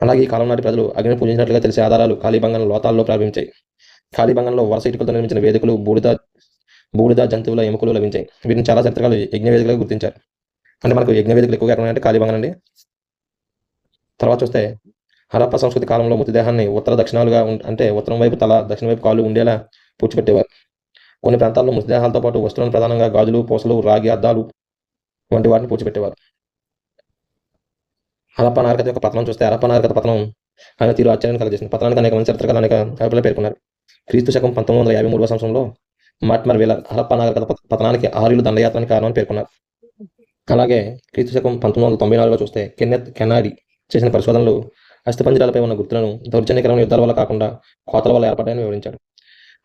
అలాగే ఈ కాలం నాటి ప్రజలు అగ్నిని పూజించినట్లుగా తెలిసే ఆధారాలు కాళీబంగన్ లోతాల్లో ప్రారంభించాయి. కాళీబంగన్లో వరుస ఇటుకలతో నిర్మించిన వేదికలు, బూడిద జంతువుల ఎముకలు లభించాయి. వీటిని చాలా చరిత్రకారులు యజ్ఞ వేదికలుగా గుర్తించారు. అంటే మనకు యజ్ఞ వేదికలు ఎక్కువగా ఎక్కడ ఉన్నాయంటే కాళీబంగన్ అండి. తర్వాత చూస్తే హరప్ప సంస్కృతి కాలంలో మృతదేహాన్ని ఉత్తర దక్షిణాలుగా అంటే ఉత్తరం వైపు తల, దక్షిణ వైపు కాళ్ళు ఉండేలా పూడ్చిపెట్టేవారు. కొన్ని ప్రాంతాల్లో మృతదేహాలతో పాటు వస్తువులను ప్రధానంగా గాజులు, పూసలు, రాగి అద్దాలు వంటి వాటిని పూడ్చిపెట్టేవారు. హరప్ప నాగరికత యొక్క పతనం చూస్తే హరప్ప నాగరికత పతనం ఆయన తీరు ఆశ్చర్యాన్ని కలిగజేసింది. పతనానికి అనేక మంది చరిత్రకారులు అనేక అభిప్రాయాలు పేర్కొన్నారు. క్రీస్తు శకం 1953 సంవత్సరంలో మార్టిమర్ వీలర్ హరప్ప నాగరికత పతనానికి ఆర్యులు దండయాత్రని కారణమని పేర్కొన్నారు. అలాగే క్రీస్తు శకం 1994లో చూస్తే కెనాడి చేసిన పరిశోధనలు అస్థిపంజరాలపై ఉన్న గుర్తులను దౌర్జన్యకరమైన యుద్ధాల వల్ల కాకుండా కోతల వల్ల ఏర్పడ్డాయని వివరించాడు.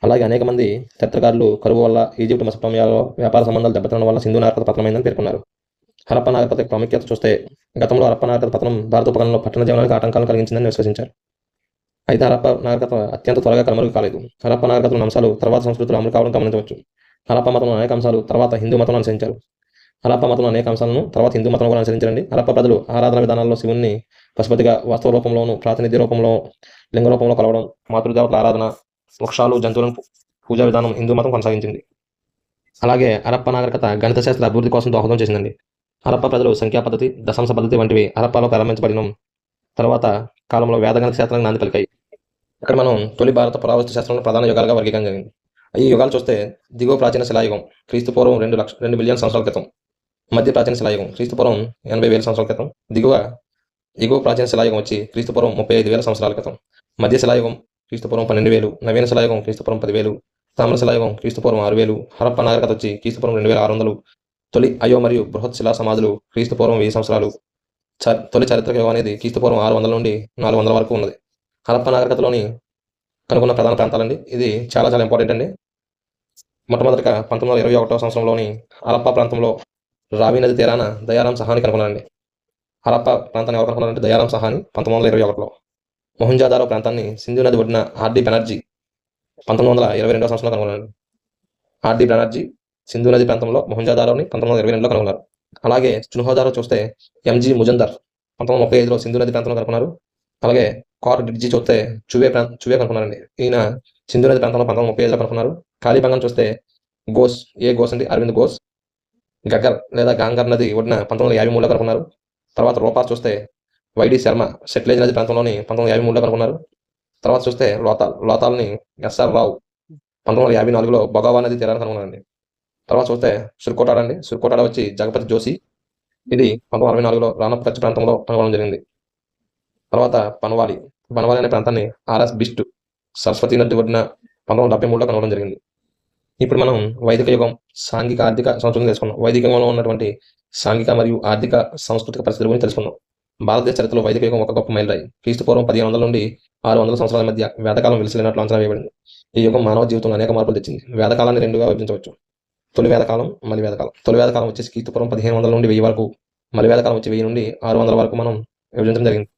అలాగే అనేక మంది చరిత్రకారులు కరువు వల్ల ఈజిప్ట్, మెసొపొటామియాలో వ్యాపార సంబంధాలు దెబ్బతినడం వల్ల సింధు నాగరికత పతనమైందని పేర్కొన్నారు. హరప్ప నాగరికత ప్రాముఖ్యత చూస్తే గతంలో హరప్ప నాగరికత పతనం భారత ఉపఖండంలో పట్టణ జీవనానికి ఆటంకాలను కలిగించిందని విశ్వసించారు. అయితే హరప్ప నాగరికత అత్యంత త్వరగా కనుమరుగు కాలేదు. హరప్ప నాగరికతలోని అంశాలు తర్వాత సంస్కృతులు అమలు కావడం గమనించవచ్చు. హరప్ప మతంలో అనేక అంశాలు తర్వాత హిందూ మతం అనుసరించారు. హరప్ప మతంలో అనేక అంశాలను తర్వాత హిందూ మతం కూడా అనుసరించారండి. హరప్ప ప్రజలు ఆరాధన విధానాల్లో శివుణ్ణి పశుపతిగా, వాస్తవ రూపంలోను, ప్రాతినిధ్య రూపంలో, లింగ రూపంలో కలవడం, మాతృదేవతల ఆరాధన, వృక్షాలు, జంతువులను పూజా విధానం హిందూ మతం కొనసాగించింది. అలాగే హరప్ప నాగరికత గణిత శాస్త్ర అభివృద్ధి కోసం దోహదం చేసిందండి. హరప్ప ప్రజలు సంఖ్యా పద్ధతి, దశాంశ పద్ధతి వంటివి హరప్పలో ప్రారంభించబడిన తర్వాత కాలంలో వేదగణిత శాస్త్రానికి నాంది పలికాయి. ఇక్కడ మనం తొలి భారత పురావస్తు శాస్త్రంలో ప్రధాన యుగాలుగా వర్గీకరణ జరిగింది. ఈ యుగాలు చూస్తే దిగువ ప్రాచీన శిలాయుగం క్రీస్తు పూర్వం 2 బిలియన్ సంవత్సరాల క్రితం, మధ్య ప్రాచీన శిలాయుగం క్రీస్తు పూర్వం 80,000 సంవత్సరాల క్రితం, ఎగువ ప్రాచీన శిలాయుగం వచ్చి క్రీస్తు పూర్వం 35,000 సంవత్సరాల క్రితం, మధ్య శిలాయుగం క్రీస్తు పూర్వం 12,000, నవీన శిలాయుగం క్రీస్తు పూర్వం 10,000, తామ్ర శిలాయుగం క్రీస్తు పూర్వం 6,000, హరప్ప నాగరికత వచ్చి క్రీస్తు పూర్వం 2,600, తొలి అయో మరియు బృహత్ శిలా సమాధులు క్రీస్తు పూర్వం 1000 సంవత్సరాలు, తొలి చారిత్రక యుగం అనేది క్రీస్తు పూర్వం 600 నుండి 400 వరకు ఉన్నది. హరప్ప నాగరికతలోని కనుగొన్న ప్రధాన ప్రాంతాలండి. ఇది చాలా చాలా ఇంపార్టెంట్ అండి. మొట్టమొదటిగా 1921 సంవత్సరంలోని హరప్ప ప్రాంతంలో రావి నది తీరాన దయారాం సహాని కనుగొన్నారండి. హరప్ప ప్రాంతాన్ని ఎవరు కనుగొన్నారంటే దయారాం సహాని 1921లో. మొహంజాదారో ప్రాంతాన్ని సింధు నది ఒడ్డిన ఆర్డి బెనర్జీ 1922 సంవత్సరంలో కనుగొన్నారు. ఆర్డి బెనర్జీ సింధు నది ప్రాంతంలో మొహంజాదారోని 1922లో కనుగొన్నారు. అలాగే చున్హోదారో చూస్తే ఎంజీ ముజందర్ 1935లో సింధు నది ప్రాంతంలో కనుగొన్నారు. అలాగే కార్ డిడ్జీ చూస్తే చువే కనుక్కున్నారండి. ఈయన సింధు నది ప్రాంతంలో 1935లో కనుక్కున్నారు. కాళీబంగన్ చూస్తే ఘోష్ అండి, అరవింద్ ఘోష్ గగ్గర్ లేదా గాంగర్ నది ఒడిన 1953లో కనుక్కున్నారు. తర్వాత రోపార్ చూస్తే వైడి శర్మ సెట్లేజ్ నది ప్రాంతంలోని 1953లో కనుక్కున్నారు. తర్వాత చూస్తే లోతాల్ని ఎస్ఆర్ రావు 1954లో బొగావా నది తీరాన్ని కనుక్కున్నారండి. తర్వాత చూస్తే సుర్కోటాడ వచ్చి జగపతి జోషి, ఇది 1964లో రాణప్ కచ్ ప్రాంతంలో కనుగొనడం జరిగింది. తర్వాత పనవాలి అనే ప్రాంతాన్ని ఆర్ఎస్ బిస్ట్ సరస్వతి నది ఒడ్డిన 1973లో కనుగొనడం జరిగింది. ఇప్పుడు మనం వైదిక యుగం, సాంఘిక ఆర్థిక సంస్కృతిని తెలుసుకున్నాం. వైదిక యుగంలో ఉన్నటువంటి సాంఘిక మరియు ఆర్థిక సాంస్కృతిక పరిస్థితుల గురించి తెలుసుకున్నాం. భారతదేశ చరిత్రలో వైదిక యుగం ఒక గొప్ప మైలురాయి. క్రీస్తు పూర్వం 1500 నుండి 600 సంవత్సరాల మధ్య వేదకాలం విలిసినట్లు అంచనా వేయబడింది. ఈ యుగం మానవ జీవితంలో అనేక మార్పులు తెచ్చింది. వేదకాలాన్ని 2గా విభజించవచ్చు. తొలి వేదకాలం, మలి వేదకాలం. తొలి వేదకాలం వచ్చేసి క్రీస్తు పూర్వం 1500 నుండి 1000 వరకు, మలి వేదకాలం వచ్చి 1000 నుండి 600 వరకు మనం విభజించడం జరిగింది.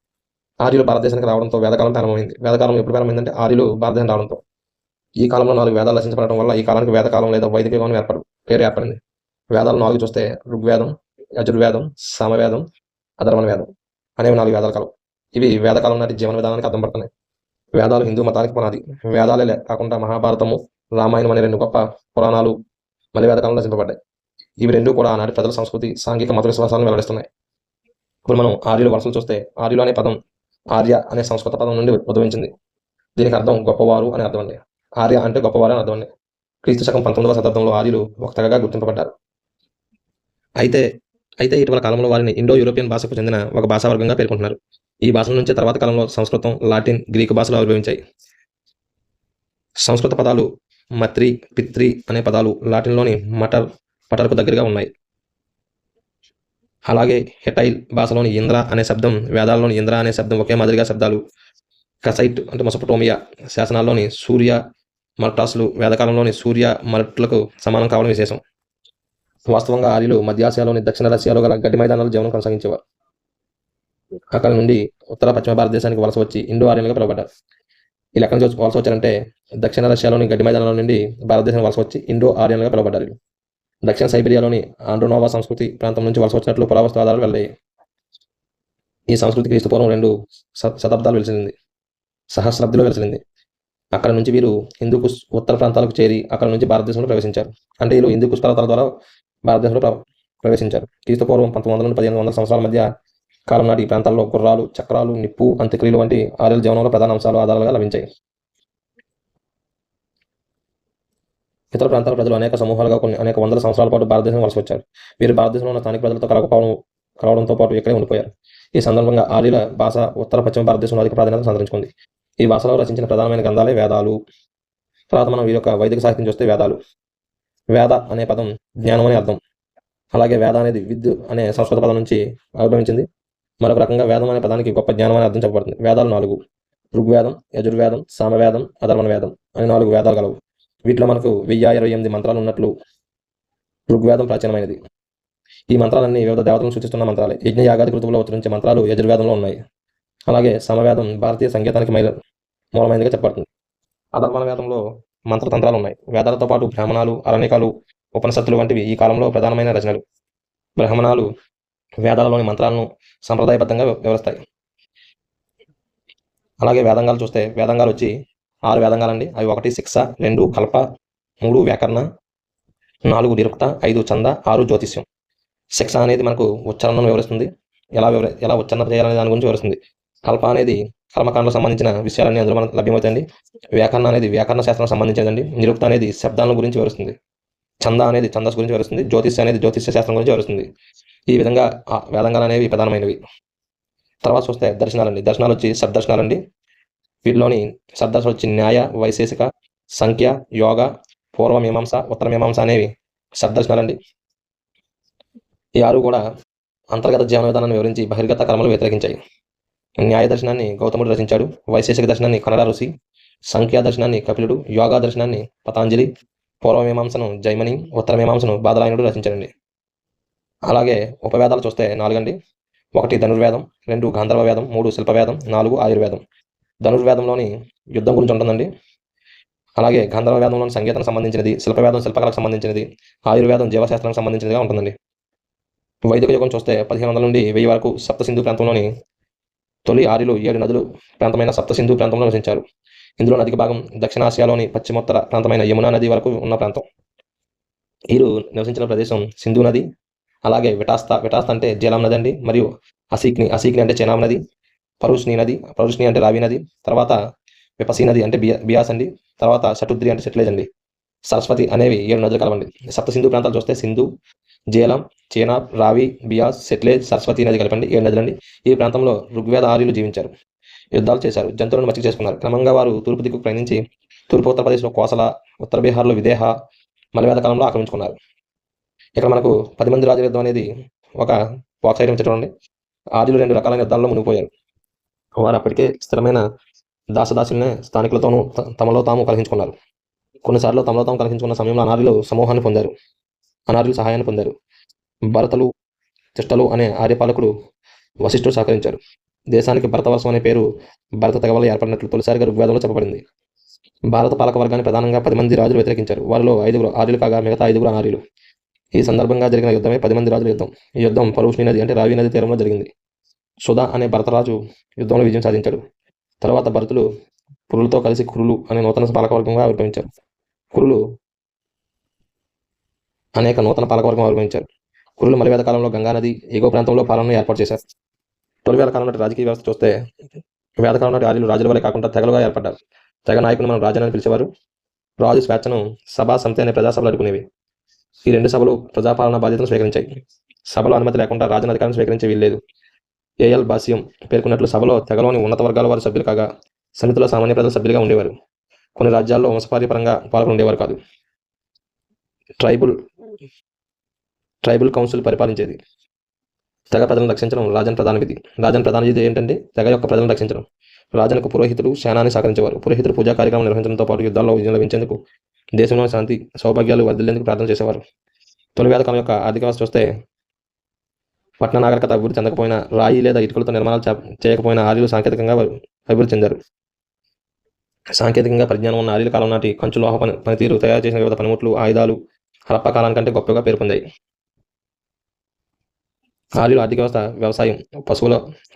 ఆర్యులు భారతదేశానికి రావడంతో వేదకాలం ప్రారంభమైంది. వేదకాలం ఎప్పుడు ప్రారంభమైందంటే ఆర్యులు భారతదేశం రావడంతో. ఈ కాలంలో 4 వేదాలు రచించబడటం వల్ల ఈ కాలానికి వేదకాలం లేదా వైదిక యుగం పేరు ఏర్పడింది. వేదాలు 4 చూస్తే ఋగ్వేదం, యజుర్వేదం, సామవేదం, అధర్వణ వేదం అనేవి 4 వేదాల కాలం. ఇవి వేదకాలం నాటి జీవన విధానానికి అర్థం పడుతున్నాయి. వేదాలు హిందూ మతానికి పునాది. వేదాలే కాకుండా మహాభారతము, రామాయణం అనే 2 గొప్ప పురాణాలు మలి వేదకాలంలో రచింపబడ్డాయి. ఇవి 2 కూడా ఆనాటి ప్రజల సంస్కృతి, సాంఘిక మత విశ్వాసాలను వెల్లడిస్తున్నాయి. ఇప్పుడు మనం ఆర్యుల వరుసలు చూస్తే ఆర్యులు అనే పదం ఆర్య అనే సంస్కృత పదం నుండి ఉద్భవించింది. దీనికి అర్థం గొప్పవారు అని అర్థం అండి. ఆర్య అంటే గొప్పవారు అని అర్థం అండి. క్రీస్తు శకం 19వ శతాబ్దంలో ఆర్యులు ఒక తెగగా గుర్తింపబడ్డారు. అయితే అయితే ఇటీవల కాలంలో వారిని ఇండో యూరోపియన్ భాషకు చెందిన ఒక భాషా వర్గంగా పేర్కొంటున్నారు. ఈ భాషల నుంచి తర్వాత కాలంలో సంస్కృతం, లాటిన్, గ్రీకు భాషలు ఆవిర్భవించాయి. సంస్కృత పదాలు మత్రి, పిత్రి అనే పదాలు లాటిన్లోని పటర్కు దగ్గరగా ఉన్నాయి. అలాగే హెటైల్ భాషలోని ఇంద్ర అనే శబ్దం, వేదాల్లోని ఇంద్ర అనే శబ్దం ఒకే మాదిరిగా శబ్దాలు. కసైట్ అంటే మెసొపటోమియా శాసనాల్లోని సూర్య మర్టాస్లు వేదకాలంలోని సూర్య మరట్లకు సమానం కావడం విశేషం. వాస్తవంగా ఆర్యులు మధ్య ఆసియాలోని దక్షిణ రష్యాలో గల గడ్డి మైదానాలు జీవనం కొనసాగించేవారు. అక్కడ నుండి ఉత్తర పశ్చిమ భారతదేశానికి వలస వచ్చి ఇండో ఆర్యన్లుగా పిలువబడ్డారు. ఈ లెక్కన చూసి వలస వచ్చారంటే దక్షిణ రష్యాలోని గడ్డి మైదానాల నుండి భారతదేశం వలస వచ్చి ఇండో ఆర్యన్లుగా పిలువబడ్డారు. దక్షిణ సైబీరియాలోని ఆండ్రోనోవా సంస్కృతి ప్రాంతం నుంచి వలస వచ్చినట్లు పురావస్తు ఆధారాలు వెళ్లాయి. ఈ సంస్కృతి క్రీస్తు పూర్వం 2 శతాబ్దాలు వెలిసింది, సహస్రాబ్దిలో వెలిసింది. అక్కడ నుంచి వీరు హిందూకుష్ ఉత్తర ప్రాంతాలకు చేరి అక్కడ నుంచి భారతదేశంలో ప్రవేశించారు. అంటే వీళ్ళు హిందూకుష్ పర్వతాల ద్వారా భారతదేశంలో ప్రవేశించారు. క్రీస్తు పూర్వం 1900 నుండి 1500 సంవత్సరాల మధ్య కాలం నాటి ఈ ప్రాంతాల్లో గుర్రాలు, చక్రాలు, నిప్పు, అంత్యక్రియలు వంటి ఆర్యుల జీవనంలో ప్రధాన అంశాలు ఆధారాలుగా లభించాయి. ఇతర ప్రాంతాల ప్రజలు అనేక సమూహాలుగా అనేక వందల సంవత్సరాల పాటు భారతదేశం వలస వచ్చారు. వీరు భారతదేశంలో ఉన్న స్థానిక ప్రజలతో కలవడంతో పాటు ఇక్కడే ఉండిపోయారు. ఈ సందర్భంగా ఆర్యుల భాష ఉత్తర పశ్చిమ భారతదేశంలో అధిక ప్రాధాన్యత సంతరించుకుంది. ఈ భాషలో రచించిన ప్రధానమైన గ్రంథాలే వేదాలు. తర్వాత మనం వీరి యొక్క వైదిక సాహిత్యం చూస్తే వేదాలు. వేద అనే పదం జ్ఞానం అనే అర్థం. అలాగే వేద అనేది విద్యు అనే సంస్కృత పదం నుంచి ఆవిర్భవించింది. మరొక రకంగా వేదం అనే పదానికి గొప్ప జ్ఞానం అనే అర్థం చెప్పబడుతుంది. వేదాలు 4: ఋగ్వేదం, యజుర్వేదం, సామవేదం, అధర్వణ వేదం అని 4 వేదాలు గలవు. వీటిలో మనకు 1028 మంత్రాలు ఉన్నట్లు ఋగ్వేదం ప్రాచీనమైనది. ఈ మంత్రాలన్నీ వివిధ దేవతలను సూచిస్తున్న మంత్రాలే. యజ్ఞ యాగాది కృతువులో ఉచ్చరించే మంత్రాలు యజుర్వేదంలో ఉన్నాయి. అలాగే సమవేదం భారతీయ సంగీతానికి మూలమైనదిగా చెప్పబడుతుంది. అధర్వణ వేదంలో మంత్రతంత్రాలు ఉన్నాయి. వేదాలతో పాటు బ్రాహ్మణాలు, అరణ్యకాలు, ఉపనిషత్తులు వంటివి ఈ కాలంలో ప్రధానమైన రచనలు. బ్రాహ్మణాలు వేదాలలోని మంత్రాలను సంప్రదాయబద్ధంగా వివరిస్తాయి. అలాగే వేదంగాలు చూస్తే వేదంగాలు వచ్చి 6 వేదంగాలండి. అవి 1 శిక్ష, 2 కల్ప, 3 వ్యాకరణ, 4 నిరుక్త, 5 ఛంద, 6 జ్యోతిష్యం. శిక్ష అనేది మనకు ఉచ్చారణను వివరిస్తుంది, ఎలా ఉచ్చారణ చేయాలనే దాని గురించి వివరిస్తుంది. కల్ప అనేది కర్మకాండలకు సంబంధించిన విషయాలన్నీ అందులో మనకు లభ్యమవుతాయండి. వ్యాకరణ అనేది వ్యాకరణ శాస్త్రం సంబంధించినదండి. నిరుక్త అనేది శబ్దాల గురించి వివరిస్తుంది. ఛంద అనేది ఛందస్ గురించి వివరిస్తుంది. జ్యోతిష్య అనేది జ్యోతిష్య శాస్త్రం గురించి వివరిస్తుంది. ఈ విధంగా వేదంగాలు అనేవి ప్రధానమైనవి. తర్వాత చూస్తే దర్శనాలండి. దర్శనాలు వచ్చి సప్తదర్శనాలండి. వీటిలోని సప్తదర్శనాలు వచ్చి న్యాయ, వైశేషిక, సంఖ్య, యోగ, పూర్వ మీమాంస, ఉత్తర మీమాంస అనేవి సప్తదర్శనాలండి. ఈ 6 కూడా అంతర్గత జీవన విధానాన్ని వివరించి బహిర్గత కర్మలు వ్యతిరేకించాయి. న్యాయ దర్శనాన్ని గౌతముడు రచించాడు. వైశేషిక దర్శనాన్ని కన్నడ ఋషి, సంఖ్యా దర్శనాన్ని కపిలుడు, యోగా దర్శనాన్ని పతాంజలి, పూర్వమీమాంసను జైమని, ఉత్తర మీమాంసను బాదరాయణుడు రచించాడండి. అలాగే ఉపవేదాలు చూస్తే 4 అండి. 1 ధనుర్వేదం, 2 గాంధర్వ వేదం, 3 శిల్పవేదం, 4 ఆయుర్వేదం. ధనుర్వేదంలోని యుద్ధం గురించి ఉంటుందండి. అలాగే గాంధర్వ వేదంలోని సంగీతానికి సంబంధించినది, శిల్పవేదం శిల్పకళకు సంబంధించినది, ఆయుర్వేదం జీవశాస్త్రానికి సంబంధించినదిగా ఉంటుందండి. వైదిక యుగం చూస్తే 1500 నుండి 1000 వరకు సప్త సింధు ప్రాంతంలోని తొలి ఆర్యులు 7 నదులు ప్రాంతమైన సప్త సింధు ప్రాంతంలో నివసించారు. ఇందులో అధిక భాగం దక్షిణాసియాలోని పశ్చిమోత్తర ప్రాంతమైన యమునా నది వరకు ఉన్న ప్రాంతం. వీరు నివసించిన ప్రదేశం సింధు నది, అలాగే విటాస్త అంటే జలం నది అండి, మరియు అసీక్ని అంటే చెనాబ్ నది, పరుష్ని అంటే రావి నది, తర్వాత విపసీ నది అంటే బియాస్ అండి, తర్వాత శటుద్రి అంటే సెట్లేజ్ అండి, సరస్వతి అనేవి 7 నదులు కలవండి. సప్త సింధు ప్రాంతాలు చూస్తే సింధు, జేలం, చేనాబ్, రావి, బియాస్, సెట్లేజ్, సరస్వతి నది కలపండి 7 నదులండి. ఈ ప్రాంతంలో ఋగ్వేద ఆర్యులు జీవించారు, యుద్ధాలు చేశారు, జంతువులను మచ్చిక చేసుకున్నారు. క్రమంగా వారు తూర్పు దిక్కుకు ప్రయాణించి తూర్పు ఉత్తరప్రదేశ్లో కోసల, ఉత్తర బీహార్లో విదేహ, మలవేద కాలంలో ఆక్రమించుకున్నారు. ఇక్కడ మనకు 10 మంది రాజుల యుద్ధం అనేది ఒక బాక్స్ ఐటమ్ చూడండి. ఆర్యులు 2 రకాలైన యుద్ధాల్లో మునిగిపోయారు. వారు అప్పటికే స్థిరమైన దాసదాసులనే స్థానికులతోనూ తమలో తాము కలహించుకున్నారు. కొన్నిసార్లు తమలో తాము కలహించుకున్న సమయంలో అనార్యులు సమూహాన్ని పొందారు, అనార్యులు సహాయాన్ని పొందారు. భరతలు, తిష్టలు అనే ఆర్యపాలకుడు వశిష్ఠుడు సహకరించారు. దేశానికి భరతవర్షం అనే పేరు భరత తెగ వల్ల ఏర్పడినట్లు తొలిసారిగా ఋగ్వేదంలో చెప్పబడింది. భారత పాలక వర్గాన్ని ప్రధానంగా 10 మంది రాజులు వ్యతిరేకించారు. వారిలో 5 ఆర్యులు కాగా మిగతా 5 అనార్యులు. ఈ సందర్భంగా జరిగిన యుద్ధమే 10 మంది రాజుల యుద్ధం. ఈ యుద్ధం పరుష్ని నది అంటే రావి నది తీరంలో జరిగింది. సుధ అనే భరతరాజు యుద్ధంలో విజయం సాధించాడు. తర్వాత భరతులు పురులతో కలిసి కురులు అనే నూతన పాలకవర్గంగా ఆవిర్భవించారు. కురులు అనేక నూతన పాలకవర్గం ఆవిర్భవించారు. కురులు మలివేద కాలంలో గంగానది ఎగువ ప్రాంతంలో పాలనను ఏర్పాటు చేశారు. తొలివేద కాలం నాటి రాజకీయ వ్యవస్థ చూస్తే వేదకాలం నాటి ఆర్యులు రాజుల వలె కాకుండా తెగలుగా ఏర్పడ్డారు. తెగ నాయకులు మనం రాజాని పిలిచేవారు. రాజు స్వేచ్ఛను సభా సమితి అనే ప్రజాసభలు అడుకునేవి. ఈ 2 సభలు ప్రజాపాలన బాధ్యతను స్వీకరించాయి. సభలో అనుమతి లేకుండా రాజును అధికారం స్వీకరించే వీల్లేదు. ఏఎల్ బాసియం పేర్కొన్నట్లు సభలో తెగలోని ఉన్నత వర్గాల వారు సభ్యులు కాగా సమితిలో సామాన్య ప్రజలు సభ్యులుగా ఉండేవారు. కొన్ని రాజ్యాల్లో వంశపార్యపరంగా పాలకులు ఉండేవారు కాదు. ట్రైబల్ కౌన్సిల్ పరిపాలించేది. తెగ ప్రజలను రక్షించడం రాజన్ ప్రధాన విధి. రాజన్ ప్రధాన విధి ఏంటంటే తెగ యొక్క ప్రజలను రక్షించడం. రాజునకు పురోహితులు సేనాని సహకరించేవారు. పురోహితులు పూజా కార్యక్రమం నిర్వహించడంతో పాటు యుద్ధాల్లో విజయం లభించేందుకు, దేశంలో శాంతి సౌభాగ్యాలు వర్ధిల్లేందుకు ప్రార్థన చేసేవారు. తొలి వేద కాలం యొక్క ఆర్థిక వ్యవస్థ చూస్తే పట్టణ నాగరికత అభివృద్ధి చెందకపోయినా, రాయి లేదా ఇటుకలతో నిర్మాణాలు చేయకపోయినా ఆర్యులు సాంకేతికంగా అభివృద్ధి చెందారు. సాంకేతికంగా పరిజ్ఞానం ఉన్న ఆర్యుల కాలం నాటి కంచు లోహ పనితీరు, తయారు చేసిన వివిధ పనిముట్లు, ఆయుధాలు హరప్పా కాలానికంటే గొప్పగా పేరు పొందాయి. ఆర్యుల ఆర్థిక వ్యవస్థ వ్యవసాయం, పశువుల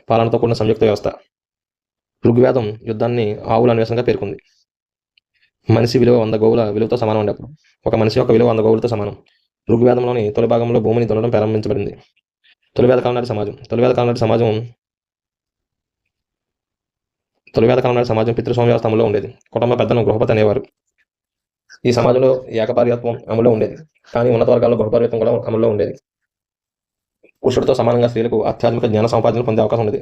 పాలనతో కూడిన సంయుక్త వ్యవస్థ. ఋగ్వేదం యుద్ధాన్ని ఆవుల అన్వేషణగా పేర్కొంది. మనిషి విలువ 100 గోవుల విలువతో సమానం అండి. అప్పుడు ఒక మనిషి యొక్క విలువ 100 గోవులతో సమానం. ఋగ్వేదంలోని తొలి భాగంలో భూమిని దున్నడం ప్రారంభించబడింది. తొలివేద కాలం నాటి సమాజం. తొలివేద కాలం నాటి సమాజం పితృస్వామ్య వ్యవస్థ అమలులో ఉండేది. కుటుంబ పెద్దను గృహపతి అనేవారు. ఈ సమాజంలో ఏకపార్యత్వం అమలులో ఉండేది, కానీ ఉన్నత వర్గాల్లో బహుపార్యత్వం కూడా అమలులో ఉండేది. పురుషుడితో సమానంగా స్త్రీలకు ఆధ్యాత్మిక జ్ఞాన సముపార్జన పొందే అవకాశం ఉండేది.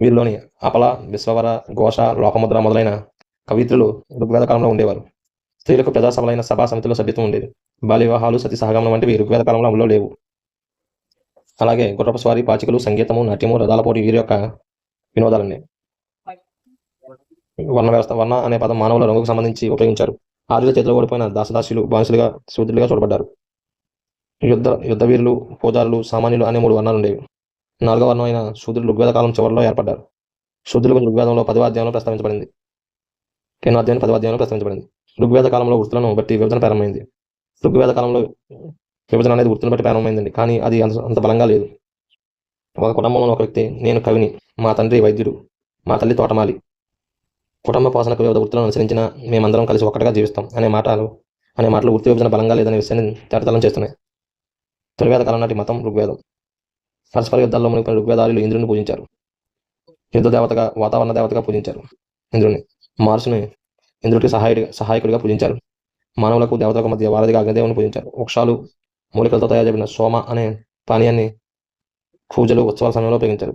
వీరిలోని అపల, విశ్వవర, ఘోష, లోకముద్ర మొదలైన కవిత్రులు ఋగ్వేద కాలంలో ఉండేవారు. స్త్రీలకు ప్రజాసభలైన సభా సమితిలో సభ్యత్వం ఉండేది. బాల్య వివాహాలు, సతీ సహగమనం వంటివి ఋగ్వేద కాలంలో అమలులో లేవు. అలాగే గుర్రపు స్వారీ, పాచికలు, సంగీతము, నాట్యము, రథాల పోటీ వీరి యొక్క వినోదాలన్నీ. వర్ణ అనే పదం మానవుల రంగుకు సంబంధించి ఉపయోగించారు. ఆర్యుల చేతిలో ఓడిపోయిన దాసదాసులు బానిసలుగా, శూద్రులుగా చూడబడ్డారు. యుద్ధవీరులు, పూజారులు, సామాన్యులు అనే 3 వర్ణాలు ఉండేవి. 4వ వర్ణం అయిన శూద్రులు ఋగ్వేద కాలం చివరిలో ఏర్పడ్డారు. శూద్రులకు ఋగ్వేదంలో 10వ అధ్యాయంలో ప్రస్తావించబడింది. ఋగ్వేద కాలంలో వృత్తులను బట్టి విభజన ప్రారంభమైంది. ఋగ్వేద కాలంలో విభజన అనేది వృత్తులను బట్టి ప్రారంభమైందండి, కానీ అది అంత బలంగా లేదు. ఒక కుటుంబంలో ఒక వ్యక్తి, నేను కవిని, మా తండ్రి వైద్యుడు, మా తల్లి తోటమాలి, కుటుంబ పోషణకు వివిధ వృత్తులను అనుసరించిన మేమందరం కలిసి ఒక్కటిగా జీవిస్తాం అనే మాటలు వృత్తి విభజన బలంగా లేదనే విషయాన్ని తేటతలం చేస్తున్నాయి. తొలివేద కాలం నాటి మతం ఋగ్వేదం. పరస్పర యుద్ధాల్లో మునిగిపోయిన ఋగ్వేదారులు ఇంద్రుని పూజించారు. యుద్ధ దేవతగా, వాతావరణ దేవతగా పూజించారు ఇంద్రుని. మార్సుని ఇంద్రుడికి సహాయకుడిగా పూజించారు. మానవులకు దేవతలకు మధ్య వారధిగా అగ్నిదేవుని పూజించారు. వృక్షాలు, మూలికలతో తయారు చేయబడిన సోమ అనే పానీయాన్ని పూజలు, ఉత్సవాల సమయంలో ఉపయోగించారు.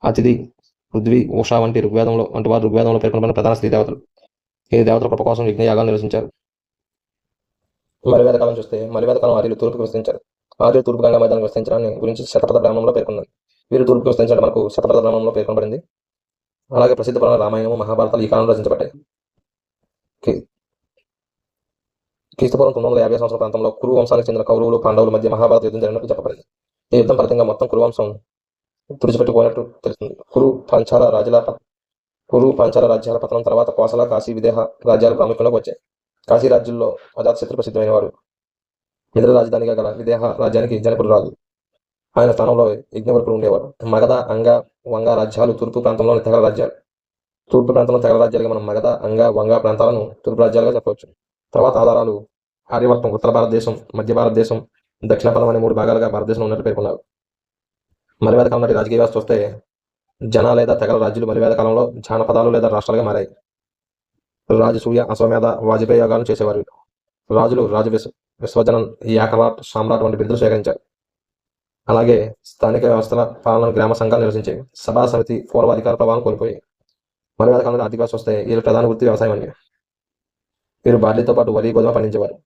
అతిథి, పృథ్వీ, ఉష వంటి వారు ఋగ్వేదంలో పేర్కొనబడిన ప్రధాన స్త్రీ దేవతలు. ఈ దేవతల కృప కోసం యజ్ఞయాగాలు నిర్వహించారు. మలివేద కాలం చూస్తే, మలివేద కాలం ఆర్యులు తూర్పుకు విస్తరించారు. ఆర్యులు తూర్పు గంగా మైదానం విస్తరించడాన్ని గురించి శతపథ బ్రాహ్మణంలో పేర్కొన్నారు. వీరు తూర్పుకు విస్తరించడం మనకు శతపథ బ్రాహ్మణంలో పేర్కొనబడింది. అలాగే ప్రసిద్ధ పురాణ రామాయణము, మహాభారతాలు ఈ కాలంలో రచించబడ్డాయి. క్రీస్తుపూర్వం 950 సంవత్సరాల ప్రాంతంలో కురు వంశానికి చెందిన కౌరవులు, పాండవుల మధ్య మహాభారత యుద్ధం జరిగినట్టు చెప్పబడింది. ఈ యుద్ధం ఫలితంగా మొత్తం కురు వంశం తుడిచిపెట్టిపోయినట్టు తెలుస్తుంది. కురు పాంచాల రాజ్యాల పతనం తర్వాత కోసల, కాశీ, విదేహ రాజ్యాలు ప్రాముఖ్యంలోకి వచ్చాయి. కాశీ రాజ్యంలో అజాతశత్రు ప్రసిద్ధమైన వారు. మిథిల రాజధానిగా గల విదేహ రాజ్యానికి జనకుడు రాజు. ఆయన స్థానంలో యజ్ఞవల్కుడు ఉండేవాడు. మగధ, అంగ, వంగ రాజ్యాలు తూర్పు ప్రాంతంలోని తెగల రాజ్యాలు. తూర్పు ప్రాంతంలో తెగల రాజ్యాలుగా మనం మగధ, అంగ, వంగ ప్రాంతాలను తూర్పు రాజ్యాలుగా చెప్పవచ్చు. తర్వాత ఆధారాలు ఆర్యవర్తం ఉత్తర భారతదేశం, మధ్య భారతదేశం, దక్షిణ పదం అనే 3 భాగాలుగా భారతదేశంలో ఉన్నట్టు పేర్కొన్నారు. మలివేద కాలం నాటి రాజకీయ వ్యవస్థ చూస్తే, జన లేదా తెగల రాజ్యాలు మలివేద కాలంలో జానపదాలు లేదా రాష్ట్రాలుగా మారాయి. రాజసూయ, అశ్వమేధ, వాజపేయి యాగాలను చేసేవారు. రాజులు విశ్వజనన్, యాకవాట్, సామ్రాట్ వంటి బిరుదులు స్వీకరించారు. అలాగే స్థానిక వ్యవస్థల పాలన గ్రామ సంఘాలు నిర్వహించేవి. సభా సమితి పూర్వ అధికార ప్రభావం కోల్పోయి. మలివేద కాలంలో ఆర్థిక వ్యవస్థ వస్తే, వీరి ప్రధాన వృత్తి వ్యవసాయం అండి. వీరు బార్లీతో పాటు వరి, గోధుమ పండించేవారు.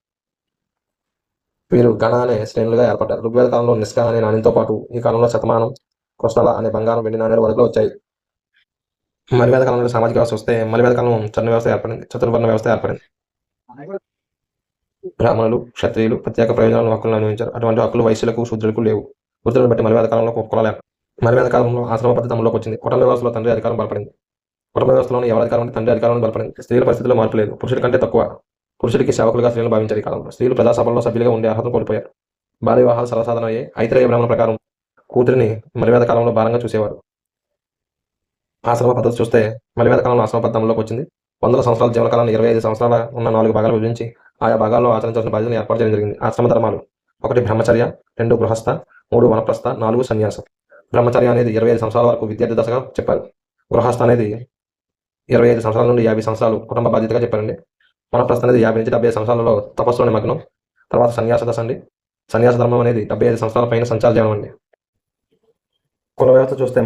వీరు గణ అనే శ్రేణులుగా ఏర్పడ్డారు. ఋగ్వేద కాలంలో నిష్క అనే నాణ్యంతో పాటు ఈ కాలంలో శతమానం, కృష్ణల అనే బంగారం, వెండి నాణ్యాలు వరకులో వచ్చాయి. మలివేద కాలంలో సామాజిక వ్యవస్థ వస్తే, మలివేద కాలంలో చతుర్వర్ణ వ్యవస్థ ఏర్పడింది. బ్రాహ్మణులు, క్షత్రియులు ప్రత్యేక ప్రయోజనాలను, హక్కులను అనుభవించారు. అటువంటి హక్కులు వైశ్యులకు, శూద్రులకు లేవు. వృత్తులను బట్టి మలివేద కాలంలో కులాలు ఏర్పడింది. మలివేద కాలంలో ఆశ్రమ పద్ధతి అమలులోకి వచ్చింది. కుటుంబ వ్యవస్థలో తండ్రి అధికారం బలపడింది. కుటుంబ వ్యవస్థలోని ఎవరి అధికారం తండ్రి అధికారం బలపడింది. స్త్రీల పరిస్థితుల్లో మార్పు లేదు. పురుషుడి కంటే తక్కువ. పురుషుడికి సేవకులుగా స్త్రీలను భావించారు. ఈ కాలంలో స్త్రీలు ప్రజాసభల్లో సభ్యులుగా ఉండే అర్హతను కోల్పోయారు. బాల్య వివాహాలు సర్వసాధారణ అయ్యాయి. ఐతరేయ బ్రాహ్మణ ప్రకారం కూతురిని మలివేద కాలంలో భారంగా చూసేవారు. ఆశ్రమ పద్ధతి చూస్తే, మలివేద కాలంలో ఆశ్రమ పద్ధతి అమలులోకి వచ్చింది. 100 సంవత్సరాల జీవనకాలాన్ని 25 సంవత్సరాల ఉన్న 4 భాగాలు విభజించి ఆయా భాగాల్లో ఆచరించాల్సిన బాధ్యతను ఏర్పాటు చేయడం జరిగింది. ఆశ్రమ ధర్మాలు: 1 బ్రహ్మచర్య, 2 గృహస్థ, 3 వనప్రస్థ, 4 సన్యాసం. బ్రహ్మచర్య అనేది 25 సంవత్సరాల వరకు విద్యార్థి దశగా చెప్పారు. గృహస్థ అనేది 25 సంవత్సరాల నుండి 50 సంవత్సరాలు కుటుంబ బాధ్యతగా చెప్పారండి. వనప్రస్థ అనేది 50 నుంచి 75 సంవత్సరాలలో తపస్సులో నిమగ్నం. తర్వాత సన్యాస దశ అండి. సన్యాస ధర్మం అనేది 75 సంవత్సరాల పైన సంచారం అండి. కుల వ్యవస్థ చూస్తే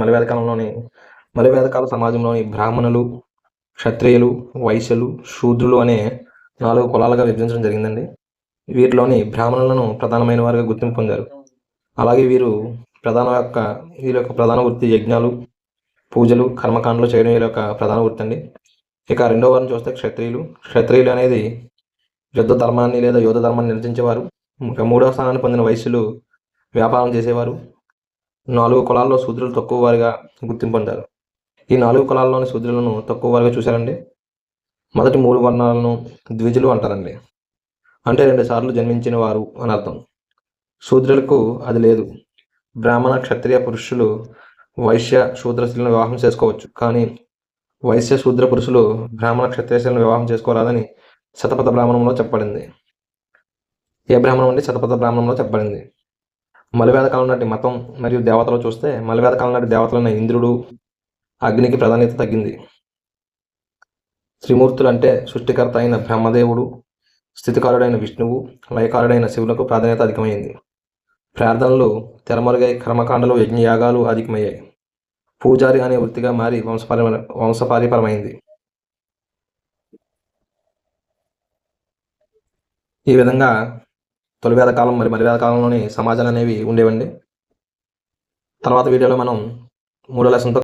మలివేదకాల సమాజంలోని బ్రాహ్మణులు, క్షత్రియులు, వైశ్యులు, శూద్రులు అనే 4 కులాలుగా విభజించడం జరిగిందండి. వీటిలోని బ్రాహ్మణులను ప్రధానమైన వారిగా గుర్తింపు పొందారు. అలాగే వీరి యొక్క ప్రధాన వృత్తి యజ్ఞాలు, పూజలు, కర్మకాండలు చేయడం వీరి యొక్క ప్రధాన వృత్తి అండి. ఇక రెండో వారిని చూస్తే క్షత్రియులు అనేది యుద్ధ ధర్మాన్ని లేదా యోధ ధర్మాన్ని నిర్వహించేవారు. ఇక మూడవ స్థానాన్ని పొందిన వైశ్యులు వ్యాపారం చేసేవారు. 4 కులాల్లో శూద్రులు తక్కువ వారిగా గుర్తింపు పొందారు. ఈ 4 కులాల్లోని శూద్రులను తక్కువ వారిగా చూశారండి. మొదటి 3 వర్ణాలను ద్విజులు అంటారండి. అంటే 2 సార్లు జన్మించిన వారు అని అర్థం. శూద్రులకు అది లేదు. బ్రాహ్మణ, క్షత్రియ పురుషులు వైశ్య, శూద్ర స్త్రీలను వివాహం చేసుకోవచ్చు. కానీ వైశ్య, శూద్ర పురుషులు బ్రాహ్మణ, క్షత్రియ స్త్రీలను వివాహం చేసుకోరాదని శతపథ బ్రాహ్మణంలో చెప్పబడింది. ఏ బ్రాహ్మణం అంటే శతపథ బ్రాహ్మణంలో చెప్పబడింది. మలివేద కాలం నాటి మతం మరియు దేవతలు చూస్తే మలివేద కాలం నాటి దేవతలైన ఇంద్రుడు, అగ్నికి ప్రాధాన్యత తగ్గింది. త్రిమూర్తులు అంటే సృష్టికర్త అయిన బ్రహ్మదేవుడు, స్థితికారుడైన విష్ణువు, లయకారుడైన శివులకు ప్రాధాన్యత అధికమైంది. ప్రార్థనలు తెరమరుగై కర్మకాండలు, యజ్ఞయాగాలు అధికమయ్యాయి. పూజారి అనే వృత్తిగా మారి వంశపారిపరమైంది. ఈ విధంగా తొలివేద కాలం మరియు మలివేద కాలంలోని సమాజాలు అనేవి ఉండేవండి. తర్వాత వీడియోలో మనం 3వ లెసన్తో